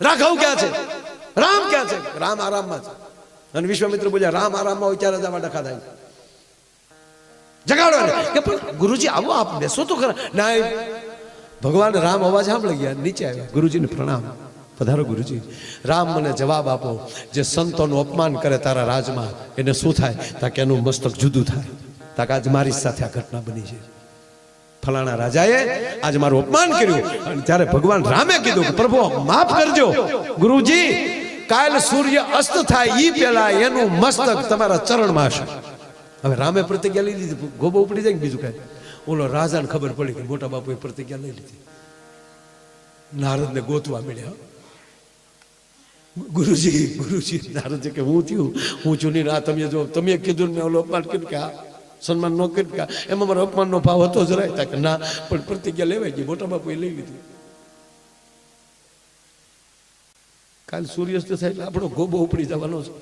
રાઘવ ક્યાં છે રામ ક્યાં છે? રામ આરામમાં છે. અને વિશ્વામિત્ર બોલ્યા રામ આરામમાં હોય ત્યારે જ આમાં ડખા થાય જગાડો કે પણ ગુરુજી આવો આપ બેસો તો ખરા. ના ભગવાન રામ અવાજ સાંભળી ગયા નીચે આવ્યા ગુરુજીને પ્રણામ પધારો ગુરુજી. રામ મને જવાબ આપો જે સંતોનું અપમાન કરે તારા રાજમાં એને શું થાય? તાકે એનું મસ્તક જુદું થાય. તાકે આજ મારી સાથે આ ઘટના બની છે. ફલાણા રાજાએ આજ મારું અપમાન કર્યું. અને ત્યારે ભગવાન રામે કીધું કે પ્રભુ માફ કરજો ગુરુજી, કાલ સૂર્ય અસ્ત થાય ઈ પહેલા એનું મસ્તક તમારા ચરણમાં હશે. હવે રામે પ્રતિજ્ઞા લઈ લીધી, ગોબો ઉપડી જાય ને બીજું કાંઈ. ઓલો રાજાને ખબર પડી કે મોટા બાપુએ પ્રતિજ્ઞા લઈ લીધી. નારદને ગોતવા મળ્યા. ગુરુજી નારદ કે હું થયું, હું છું નહીં. આ તમે જો તમે કીધું ને ઓલો અપમાન કર્યું કે આ સન્માન ન કર્યું કે એમાં મારો અપમાનનો ભાવ હતો જરાય કે ના, પણ પ્રતિજ્ઞા લેવાઈ ગઈ, મોટા બાપુએ લઈ લીધી. કાલ સૂર્યાસ્ત થાય એટલે આપણો ગોબો ઉપડી જવાનો છે.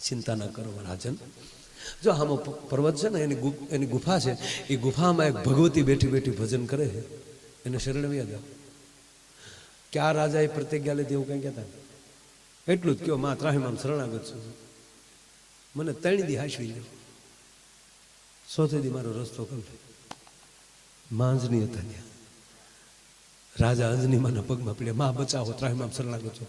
ચિંતા ના કરો રાજન. જો આમાં પર્વત છે ને એની ગુફા છે, એ ગુફામાં એક ભગવતી બેઠી બેઠી ભજન કરે છે, એને શરણ વ્યા જાવ. ક્યાં રાજાએ પ્રતિજ્ઞા લીધી એવું કંઈ કહેતા એટલું જ કયો, માં ત્રાહીમામ શરણાગત છું, મને 3 દી હાંસવી લો, 100 દી મારો રસ્તો કર. માં અંજની હતા ત્યાં, રાજા અંજની માના પગમાં પડ્યા, માં બચાવો, ત્રાહીમામ શરણાગત છું.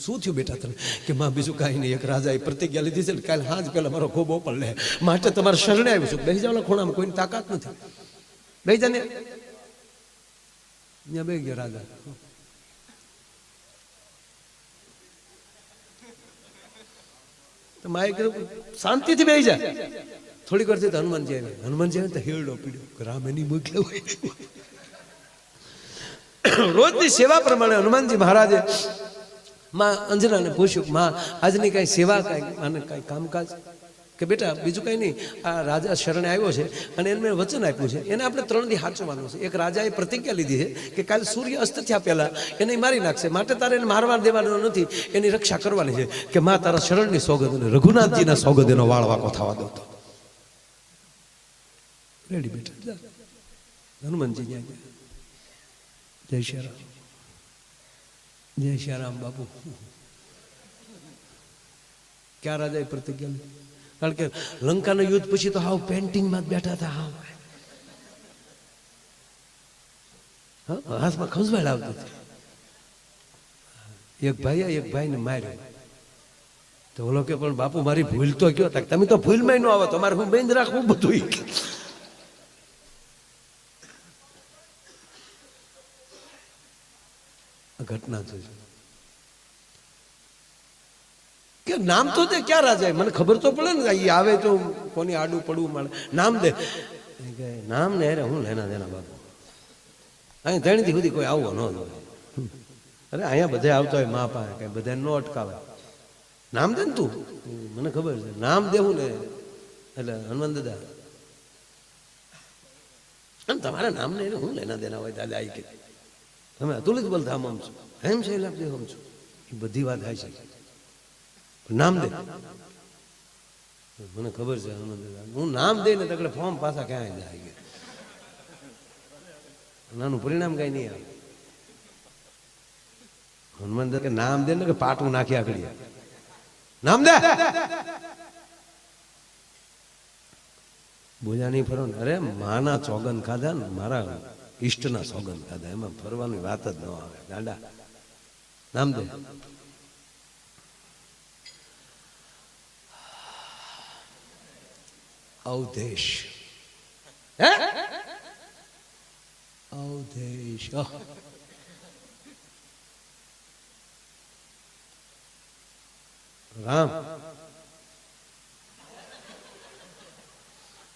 શું થયું બેટા તને? કે માં બીજું કાંઈ નહીં, એક રાજાએ પ્રતિજ્ઞા લીધી છે ને કાલે હાજ પહેલા મારો ખોબો પણ લે, માટે તમારે શરણે આવ્યું છું. બેસી જાવ ખૂણામાં, કોઈની તાકાત નથી. બેસી જા ને. ત્યાં બેસી ગયા રાજા. માએ કીધું શાંતિથી બેસી જાય. થોડીક વાર તો હનુમાનજી આવ્યા. હનુમાનજી આવે તો હેરડો પીડ્યો કે રામ એની મોકલે હોય. રોજની સેવા પ્રમાણે હનુમાનજી મહારાજે માં અંજનાને પૂછ્યું, માં આજની કાંઈ સેવા, કાંઈ આને કાંઈ કામકાજ? કે બેટા બીજું કાંઈ નહીં, આ રાજા શરણે આવ્યો છે અને એને મેં વચન આપ્યું છે, એને આપણે 3 દી સાચવવાનું છે. એક રાજાએ પ્રતિજ્ઞા લીધી છે કે કાલ સૂર્ય અસ્ત થયા પહેલા એને મારી નાખશે, માટે તારે એને મારવા દેવાનો નથી, એની રક્ષા કરવાની છે. કે માં તારા શરણની સોગંદ અને રઘુનાથજીના સોગંદ એનો વાળ વાકો થવા દો. તો રેડી બેટા. હનુમાનજી ત્યાં ગયા. જય શ્રી રામ, જય શ્રી રામ બાપુ. ક્યાં રાજાએ પ્રતિજ્ઞા લીધી? કારણ કે લંકાના યુદ્ધ પછી તો હાવ પેન્ટિંગમાં જ બેઠા હતા. હાવ હાથમાં ખંજવાળ આવતી હતી. એક ભાઈને માર્યો તો ઓલો કે પણ બાપુ મારી ભૂલ તો કયો? તમે તો ભૂલમાં ન આવો, તમારે હું બેન રાખવું બધું. ઘટના જોઈ કે નામ તો દે. ક્યાં રાજા? મને ખબર તો પડે ને, એ આવે તો કોની આડું પડવું મળે. નામ દે. નામ ને અરે હું લેના દેના બાપુ, અહીં 3 દી સુધી કોઈ આવવો ન હોય. અરે અહીંયા બધા આવતા હોય મા પાસે, કઈ બધા ન અટકાવે. નામ દે ને તું, મને ખબર છે નામ દેવું ને. એટલે હનુમાન દાદા એમ તમારા નામ ને હું લેના દેના હોય દાદા. આવી કે તમે અતુલિત બોલતા આમ છો, એમ છે એટલે આપણે આમ છો, એ બધી વાત થાય છે. નામ દે. મને ખબર છે હનુમાન દાદા, હું નામ દે ને તકડે ફોર્મ પાછા ક્યાંય જાય ગયા, નાનું પરિણામ કઈ નહીં આવે. હનુમાન દાદા કે નામ દે ને કે પાટું નાખી આગળ નામ દે. બોલ્યા નહીં ફરો ને. અરે માના સોગંદ ખાધા ને, મારા ઈષ્ટના સોગંદ ખાધા, એમાં ફરવાની વાત જ ન આવે ગાંડા. નામ દે. અવધેશ. અવધેશ રામ.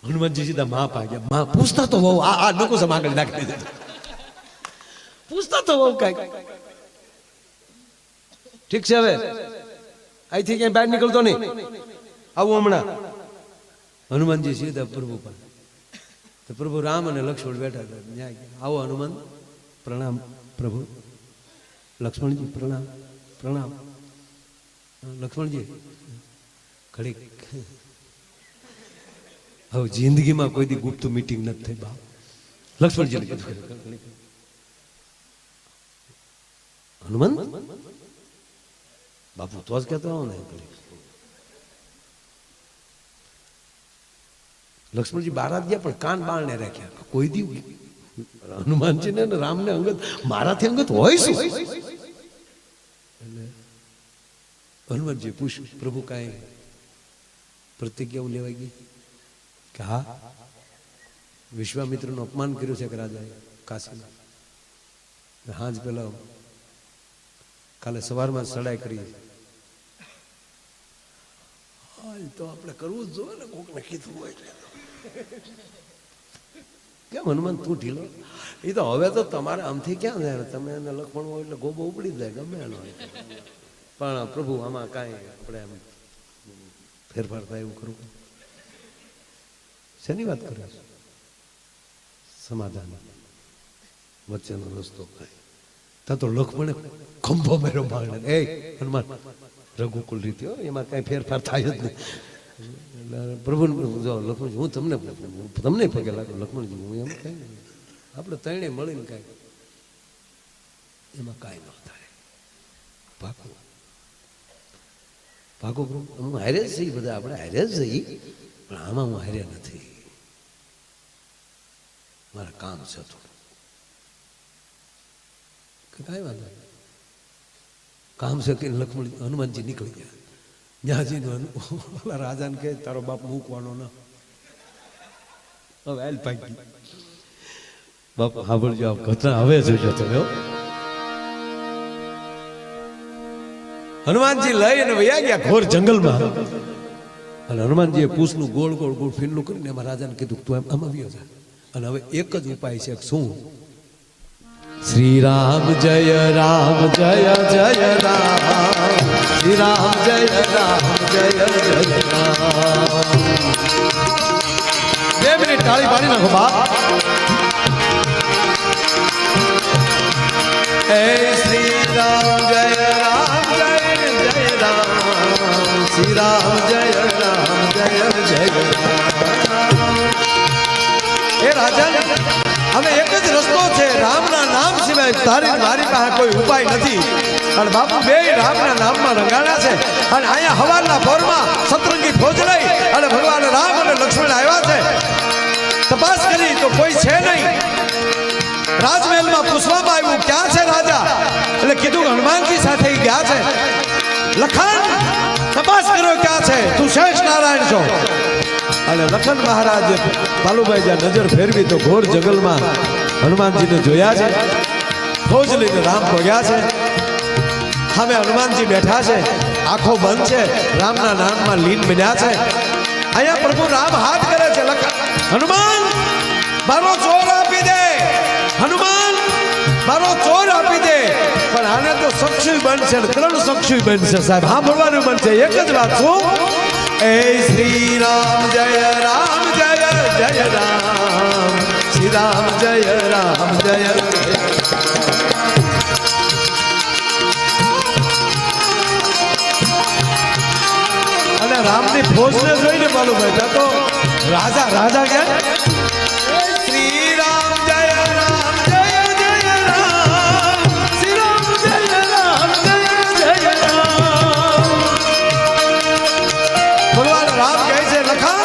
હનુમાનજી સીધા માં પાગ્યા. માં પૂછતા તો બહુ આ લોકો આગળ નાખી દીધું. પૂછતા તો બહુ કઈ ઠીક છે. હવે અહીંથી ક્યાંય બહાર નીકળતો નહીં, આવું હમણાં. હનુમાનજી સીધા પ્રભુ પાસે. તો પ્રભુ રામ અને લક્ષ્મણ બેઠા હતા. આવો હનુમાન, પ્રણામ પ્રભુ. લક્ષ્મણજી પ્રણામ. પ્રણામ લક્ષ્મણજી. ઘડીક હવે જિંદગીમાં કોઈ દી ગુપ્ત મીટિંગ નથી થઈ બાપ. લક્ષ્મણજીને કીધું હનુમાન બાપુ તો જ કહેતો આવો ને. લક્ષ્મણજી બારાત ગયા પણ કાન બાળને રાખ્યા. કોઈ દી હનુમાનજી ને રામને અંગત મારાથી અંગત હોય શું? એટલે હનુમાનજી પૂછ્યું પ્રભુ કાંઈ પ્રતિજ્ઞાઓ લેવાઈ ગઈ? કે હા. વિશ્વામિત્રનું અપમાન કર્યું છે કે રાજાએ કાશીમાં. હાજ પેલા કાલે સવારમાં સડાઈ કરી. તો આપણે કરવું જ જોઈએ ને, કોકને કીધું હોય કેમ હનુમાન તું ઢીલો? એ તો હવે તો તમારે આમથી ક્યાં જાય, તમે એને લખણ હોય એટલે ગોબો ઉપડી જાય ગમે એનો. પણ પ્રભુ આમાં કાંઈ આપણે એમ ફેરફાર થાય એવું કરવું. શેની વાત કરે છે? સમાધાન વચ્ચેનો રસ્તો કાંઈ ત્યાં તો લખમણે ખંભો મેરો ભાગને એ હનુમાન રઘુકુલ રીતિ એમાં કાંઈ ફેરફાર થાય જ નહીં. પ્રભુ જો લક્ષ્મણજી હું તમને પગે લાગુ લક્ષ્મણજી હું એમ કાંઈ નહીં, આપણે ત્રણે મળીને કાંઈ એમાં કાંઈ ન થાય. ભાગો ભાગો પ્રભુ, હું હારે જ જઈ, બધા આપણે હારે જ જઈ, પણ આમાં હું હારે નથી. મારા કામ છે થોડું. કાંઈ વાંધો નહીં, કામ છે કે લક્ષ્મણ હનુમાનજી નીકળી ગયા. જ્યાં રાજાને કહે તારો બાપ મૂકવાનો ના. હવે હાલ પાકી બાપ સાંભળજો, ઘટના હવે જોજો તમે. હનુમાનજી લઈ અને વયા ગયા ઘોર જંગલમાં. અને હનુમાનજીએ પૂછનું ગોળ ગોળ ગોળ ફીરલું કરીને એમાં રાજાને કીધું તું આમ આવ્યો છે. અને હવે એક જ ઉપાય છે. શું? શ્રી રામ જય રામ જય જય રામ, શ્રી રામ જય રામ જય જય રામ. 2 મિનિટ તાળી પાડી નાખો બાપ. હે શ્રી રામ જય રામ જય જય રામ, શ્રી રામ જય રામ જય જય રામ. એ રાજા હવે એક જ રસ્તો છે, રામના નામ સિવાય તારી મારી પાસે કોઈ ઉપાય નથી. અને બાપુ બે રામના નામમાં રંગાણા છે. અને અહીંયા હવારના પોરમાં સતરંગી ફોજ લઈ અને ભગવાન રામ અને લક્ષ્મણ આવ્યા છે. તપાસ કરી તો કોઈ છે નહીં. રાજમહેલમાં પૂછવામાં આવ્યું ક્યાં છે રાજા, એટલે કીધું હનુમાનજી સાથે ગયા છે. લખન તપાસ કર્યો ક્યાં છે, તું શેષ નારાયણ છો. અને લખન મહારાજ પાલુભાઈ જ્યાં નજર ફેરવી તો ઘોર જંગલમાં હનુમાનજીને જોયા છે. ફોજ લઈને રામ પહોંચ્યા છે. સામે હનુમાનજી બેઠા છે, આંખો બંધ છે, રામના નામમાં લીન બન્યા છે. અહીંયા પ્રભુ રામ હાથ કરે છે, હનુમાન મારો ચોર આપી દે, હનુમાન મારો ચોર આપી દે. પણ આને તો સક્ષુ બનશે, 3 સક્ષુ બનશે સાહેબ, સાંભળવાનું બનશે. એક જ વાત શું? એ શ્રી રામ જય રામ જય જય રામ, શ્રી રામ જય રામ જય જય. અને રામની ફોજને જોઈને બોલું ભાઈ તો રાજા રાજા ક્યાં? શ્રી રામ જય રામ જય જય રામ, શ્રી રામ જય રામ જય જય રામ. ભગવાન રામ કહે છે લખન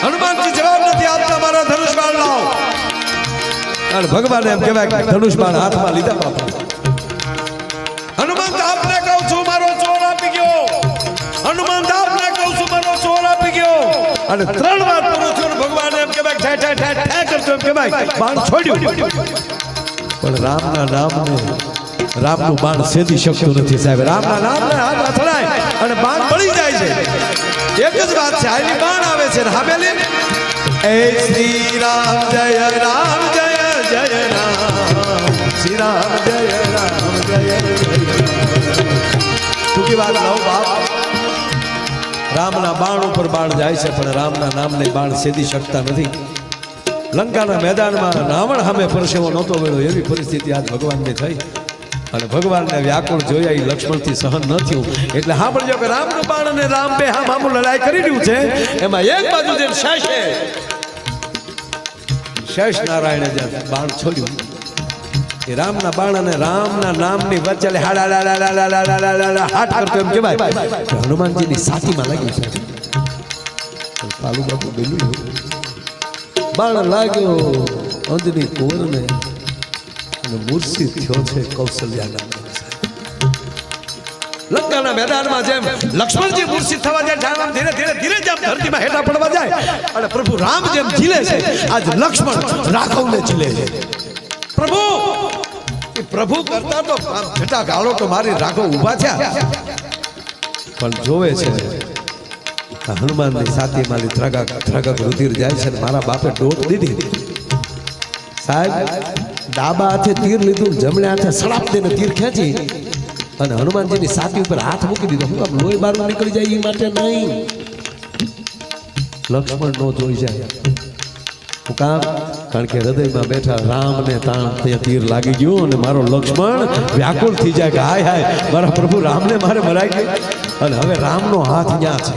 હનુમાનજી જવાબ નથી આપતા, મારા ધનુષ બાણ લાવો. અને ભગવાન એમ કહેવાય કે ધનુષ બાણ હાથમાં લીધા બાપા. હનુમાન આપને કહું છું મારો ચોર આપી ગયો, હનુમાન આપને કહું છું મારો ચોર આપી ગયો. અને 3 વાર પૂરું થયું. ભગવાન એમ કહેવાય ઠે ઠે ઠે ઠે કરતો એમ કહેવાય બાણ છોડ્યું. પણ રામના નામને રામનું બાણ સેદી શકતું નથી સાહેબ. રામના નામને હાથ અથડાય અને બાણ બળી જાય છે. એક જ વાત છે, આની બાણ આવે છે ને હામેલી એ શ્રી રામ જય રામ જય જય રામ, શ્રી રામ જય રામ જય જય. ટૂંકી વાત લઉં બાપ, રામના બાણ ઉપર બાણ જાય છે પણ રામના નામને બાણ સેદી શકતા નથી. લંકાના મેદાનમાં રાવણ સામે પરસેવો નહોતો વેળો એવી પરિસ્થિતિ આજ ભગવાનની થઈ. અને ભગવાનને વ્યાકુળ જોયા એ લક્ષ્મણથી સહન ન થયું. એટલે સાંભળજો કે રામનું બાણ અને રામ બે હામું લડાઈ કરી રહ્યું છે. એમાં એક બાજુ જે શેષ નારાયણે જે બાણ છોડ્યું એ રામના બાણ અને રામના નામની વચ્ચે હાટ કરતો એમ કહેવાય હનુમાનજીની છાતીમાં લાગ્યું છે. પાલુ બાપુ બોલ્યું બાણ લાગ્યો અંજની કુંવરને અને મૂર્છિત થયો છે કૌશલ્યાના. લંકાના મેદાનમાં જેમ લક્ષ્મણજી મૂર્છિત થવા જાય જામ ધીરે ધીરે ધીરે જેમ ધરતીમાં હેઠા પડવા જાય અને પ્રભુ રામ જેમ ઝીલે છે આજ લક્ષ્મણ રાઘવને ઝીલે છે પ્રભુ એ પ્રભુ કરતા તો ઘટા ગાળો તો મારી રાઘવ ઊભા થયા પણ જોવે છે હનુમાનની સાથે મારી ત્રાગક રુધિર જાય છે મારા બાપે ડોક દીધી સાહેબ ડાબા હાથે તીર લીધું જમણે હાથે સડાપ દઈને તીર ખેંચી અને હનુમાનજીની છાતી ઉપર હાથ મૂકી દીધો હું લોહી બહાર નીકળી જાય એ માટે નહીં લક્ષ્મણ નો જોઈ જાય હું કામ કારણ કે હૃદયમાં બેઠા રામને તાણ તીર લાગી ગયું અને મારો લક્ષ્મણ વ્યાકુળ થઈ જાય કે હાય હાય મારા પ્રભુ રામને મારે મરાઈ ગયું અને હવે રામનો હાથ ત્યાં છે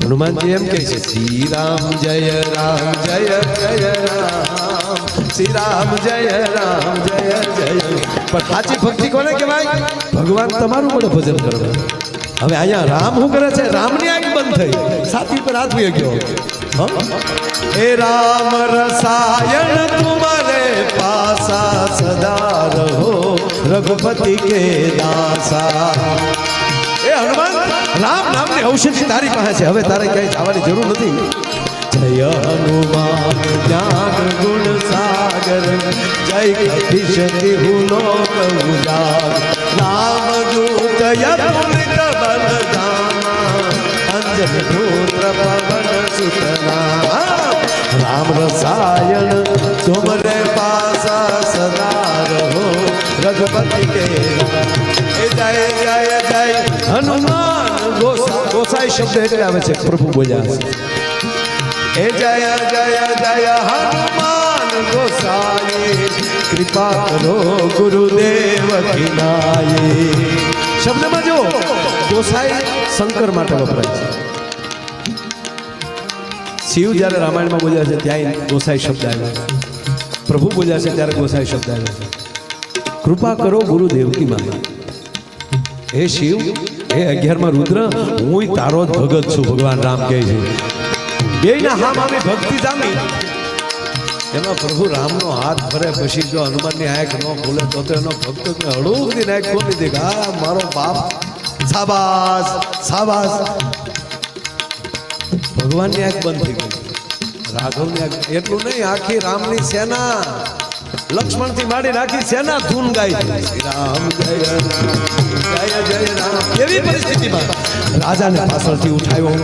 હનુમાનજી એમ કહે છે શ્રી રામ જય રામ જય જય રામ શ્રી રામ જય રામ જય જય પણ સાચી ભક્તિ કોને કહેવાય ભગવાન તમારું પણ ભજન કરવું હવે અહીંયા રામ શું કરે છે રામની આંખ બંધ થઈ છાતી પર હાથ વહી ગયો એ રામ રસાયણ તુમારે પાસા સદા રહો રઘુપતિ કે દાસા એ હનુમાન રામ નામની ઔષધિ તારી પાસે છે હવે તારે ક્યાંય જવાની જરૂર નથી જય હનુમાન જ્ઞાન ગુણ સાગર જય કપીશતિ હુલોક ઉજાગર રામ દૂત યતુલિત બલધામા અંજન પુત્ર પવન સુતના રામ રસાયણ તુમરે પાસા સદા રહો રઘુપતિ કે જય જય જય હનુમાન ગોસાઈ શબ્દ એટલે આવે છે પ્રભુ બોલ્યા એ જય જય જય હનુમાન ગોસાઈ કૃપા કરો ગુરુદેવ કિનાય શબ્દમાં જો ગોસાઈ શંકર માટે વપરાય છે શિવ જ્યારે રામાયણમાં બોલ્યા છે ત્યાં ગોસાઈ શબ્દ આવ્યો છે પ્રભુ બોલ્યા છે ત્યારે ગોસાઈ શબ્દ આવ્યો છે કૃપા કરો ગુરુદેવ કી માતા હે શિવ હે 11માં રુદ્ર હું તારો જ ભગત છું ભગવાન રામ કહે છે બેયના હા મામી ભક્તિ જામી એમાં પ્રભુ રામનો હાથ ભરે પછી જો હનુમાનની આંખ ન ખોલે તો એનો ભક્તને હળુકની આંખ ખોલી દે હા મારો બાપ શાબાશ શાબાશ ભગવાનની આંખ બંધ થઈ ગઈ રાઘવની આંખ એટલું નહીં આખી રામની સેના લક્ષ્મણ થી માંડી રાખી સેના ધૂન ગાય શ્રી રામ જય જય જય રામ એવી પરિસ્થિતિમાં રાજાને પાછળથી ઉઠાવ્યો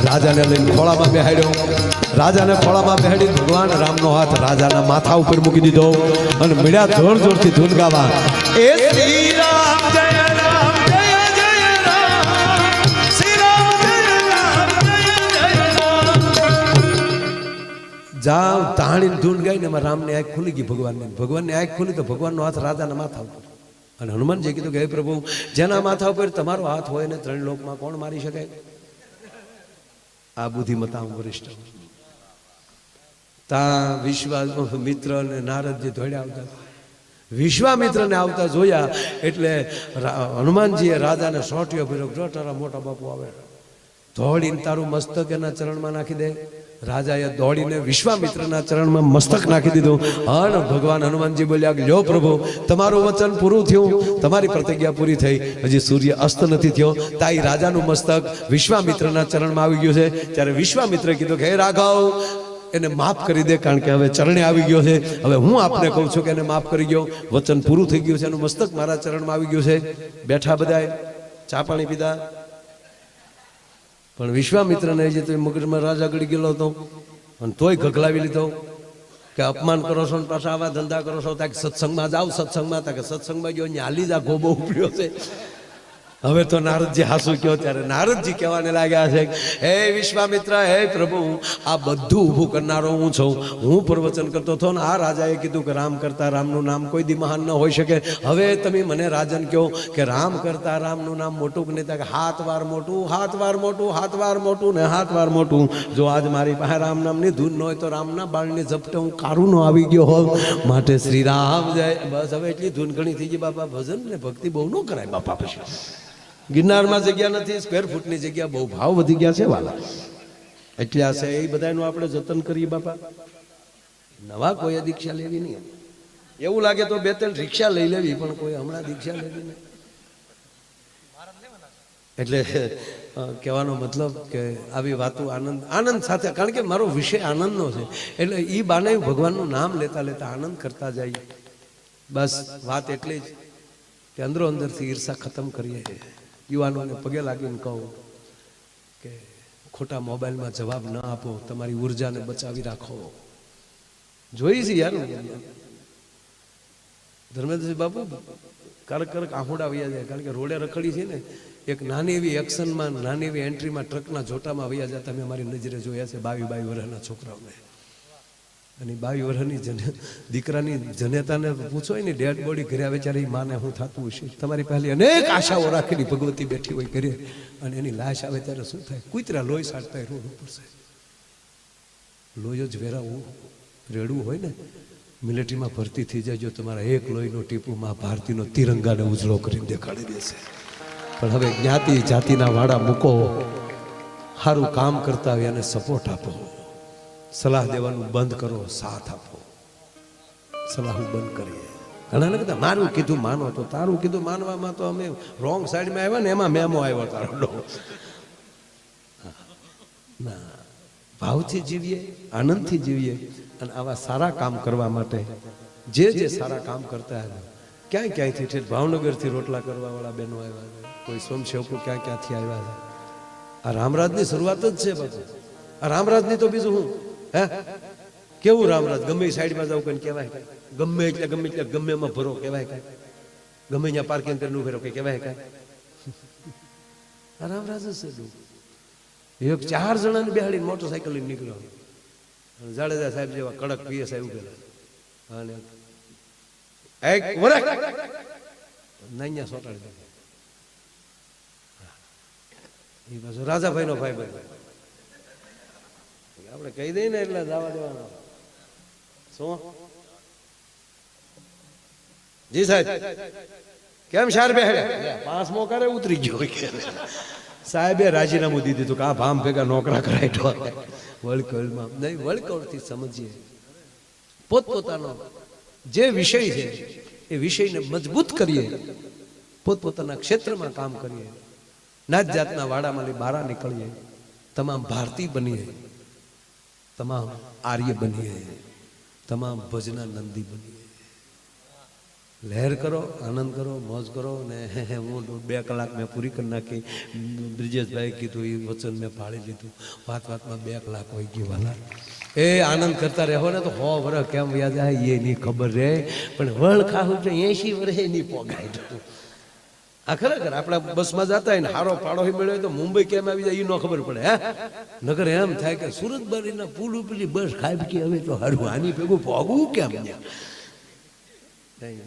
રાજાને લઈને ખોળામાં બેહાડ્યો રાજાને ખોળામાં બેહાડી ભગવાન રામનો હાથ રાજાના માથા ઉપર મૂકી દીધો અને મળ્યા જોર જોરથી ધૂન ગાવા એ શ્રી રામ જય રામ જય જય રામ શ્રી રામ જય રામ જય જય રામ જાવ તાણીને ધૂન ગાઈને એમાં રામની આંખ ખુલી ગઈ ભગવાનની આંખ ખુલી તો ભગવાનનો હાથ રાજાના માથા ઉપર અને હનુમાનજી કીધું કે હે પ્રભુ જેના માથા ઉપર તમારો હાથ હોય ને 3 લોકમાં કોણ મારી શકે આ બુદ્ધિમતા વરિષ્ઠ તા વિશ્વામિત્ર ને નારદજી દોડ્યા આવતા વિશ્વામિત્રને આવતા જોયા એટલે હનુમાનજીએ રાજાને સોટ્યો ફેર્યો જો તારા મોટા બાપુ આવે દોડીને તારું મસ્તક એના ચરણમાં નાખી દે રાજાએ દોડીને વિશ્વામિત્રના ચરણમાં મસ્તક નાખી દીધું અને ભગવાન હનુમાનજી બોલ્યા કે લ્યો પ્રભુ તમારું વચન પૂરું થયું તમારી પ્રતિજ્ઞા પૂરી થઈ હજી સૂર્ય અસ્ત નથી થયો તાઈ રાજાનું મસ્તક વિશ્વામિત્રના ચરણમાં આવી ગયું છે ત્યારે વિશ્વામિત્રે કીધું કે હે રાઘવ એને માફ કરી દે કારણ કે હવે ચરણે આવી ગયો છે હવે હું આપને કહું છું કે એને માફ કરી ગયો વચન પૂરું થઈ ગયું છે એનું મસ્તક મારા ચરણમાં આવી ગયું છે બેઠા બધાએ ચા પાણી પીધા પણ વિશ્વામિત્રને જે તો મગજમાં રાજા ગળી ગયેલો હતો અને તોય ગગલાવી લીધો કે અપમાન કરો છો ને પાછા આવા ધંધા કરો છો ત્યાં સત્સંગમાં જાઓ સત્સંગમાં કે સત્સંગમાં ગયો હાલી જા ગોબો ઉપડ્યો છે હવે તો નારદજી હાસુ કયો ત્યારે નારદજી કહેવાને લાગ્યા છે હે વિશ્વામિત્ર હે પ્રભુ આ બધું ઊભું કરનારો હું છું હું પ્રવચન કરતો હતો ને આ રાજાએ કીધું કે રામ કરતા રામનું નામ કોઈ દી મહાન ન હોઈ શકે હવે તમે મને રાજન કહો કે રામ કરતા રામનું નામ મોટું કે નહીં કે 7 વાર મોટું 7 વાર મોટું 7 વાર મોટું ને 7 વાર મોટું જો આજ મારી પાસે રામ નામની ધૂન ન હોય તો રામના બાળની ઝપટે હું કારું ન આવી ગયો હોઉં માટે શ્રી રામ જય બસ હવે એટલી ધૂન ઘણી થઈ ગઈ બાપા ભજન ને ભક્તિ બહુ ન કરાય બાપા પછી ગિરનારમાં જગ્યા નથી સ્ક્વેર ફૂટની જગ્યા બહુ ભાવ વધી ગયા છે વાલા એટલે આ છે એ બધાનું આપણે જતન કરીએ બાપા નવા કોઈ દીક્ષા લેવી નહીં એવું લાગે તો 2-3 રિક્ષા લઈ લેવી પણ કોઈ હમણાં દીક્ષા લેવી નહીં એટલે કહેવાનો મતલબ કે આવી વાતો આનંદ સાથે, કારણ કે મારો વિષય આનંદનો છે, એટલે એ બાને ભગવાનનું નામ લેતા લેતા આનંદ કરતા જાય. બસ વાત એટલી જ કે અંદરો અંદરથી ઈર્ષા ખતમ કરીએ. યુવાનોને પગે લાગીને કહું કે ખોટા મોબાઈલમાં જવાબ ન આપો, તમારી ઉર્જાને બચાવી રાખો. જોઈ છે યાર ધર્મેન્દ્રસિંહ બાપુ કરક આંખોડા વૈયા જાય, કારણ કે રોડે રખડી છે ને, એક નાની એવી એક્શનમાં, નાની એવી એન્ટ્રીમાં ટ્રકના જોટામાં વૈયા જતા મેં મારી નજરે જોયા છે 22 વર્ષના છોકરાઓને. અને 22 વર્ષની દીકરાની જનેતાને પૂછો ને, ડેડ બોડી ઘરે આવે ત્યારે માને શું થતું હશે. તમારી પહેલી અનેક આશાઓ રાખેલી ભગવતી બેઠી હોય ઘરે, અને એની લાશ આવે ત્યારે શું થાય? કૂતરા લોહી સાટતા રોડું પડશે. લોહી જ વેરાવું રેડવું હોય ને, મિલિટરીમાં ભરતી થઈ જાય, જો તમારા એક લોહીનો ટીપું માં ભારતીનો તિરંગાને ઉજળો કરીને દેખાડી દેશે. પણ હવે જ્ઞાતિ જાતિના વાડા મૂકો, સારું કામ કરતા હોય એને સપોર્ટ આપો, સલાહ દેવાનું બંધ કરો, સાથ આપો. સલાહ બંધ કરીએ. ઘણા ને કહેતા મારું કીધું માનો, તો તારું કીધું માનવામાં તો અમે રોંગ સાઈડમાં આવ્યા ને, એમાં મેમો આવ્યો તારો. ના, ભાવથી જીવીએ, આનંદથી જીવીએ. અને આવા સારા કામ કરવા માટે જે સારા કામ કરતા હતા, ક્યાંય ક્યાંયથી છે, ભાવનગરથી રોટલા કરવા વાળા બહેનો આવ્યા છે, કોઈ સ્વયંસેવકો ક્યાંથી આવ્યા છે. આ રામરાજની શરૂઆત જ છે બાપુ. આ રામરાજની તો બીજું હું હે કેવું રામરાજ? ગમે સાઈડમાં જાવ કઈ કહેવાય, ગમે એટલે ગમે એમાં ભરો કહેવાય, કાંઈ ગમે ત્યાં પાર્કિંગ કરીને ઉભેરો કઈ કહેવાય, કાંઈ આ રામરાજ જ છે. એક 4 જણાને બેહાડીને મોટરસાઇકલ લઈને નીકળ્યો. જાડેજા સાહેબ જેવા કડક પીએસઆઈ ઉભેલા, અને એક વરખ નૈયા સોટાડી દે. એ પાછો રાજાભાઈ નો ભાઈ બને, આપણે કહી દઈએ ને એટલે જવા દેવાનો. શું જી સાહેબ કેમ શાર બેહાડ્યા? 5મો કરે ઉતરી ગયો. સાહેબે રાજીનામું દીધું હતું કે આ ભામ ભેગા નોકરા કરાય. વળકળમાં નહીં, વળકળથી સમજીએ. પોતપોતાનો જે વિષય છે એ વિષયને મજબૂત કરીએ, પોતપોતાના ક્ષેત્રમાં કામ કરીએ, નાત જાતના વાડામાંથી બહાર નીકળીએ, તમામ ભારતીય બનીએ, તમામ આર્ય બનીએ, તમામ ભજના નંદી બનીએ. લહેર કરો, આનંદ કરો, મોજ કરો. ને હું 2 કલાક મેં પૂરી કરી નાખી. બ્રિજેશભાઈ કીધું એ વચન મેં પાળી લીધું. વાતમાં 2 કલાક હોય ગઈ વાલા. એ આનંદ કરતા રહો ને તો 100 વર્ષ કેમ વ્યા જાય એ નહીં ખબર રહે, પણ વળ ખાવું તો 80 વર્ષે નહીં પોગાય. આ ખરેખર આપણા બસમાં જતા હોય ને હારો પાડો મળ્યો તો મુંબઈ કેમ આવી જાય એ ન ખબર પડે. હે નગર એમ થાય કે સુરત બારીના પુલ ઉપરની બસ ખાઈ કે હવે તો હારું આની ભેગું પોગવું કેમ?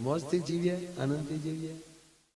મોજથી જીવીએ, આનંદથી જીવીએ.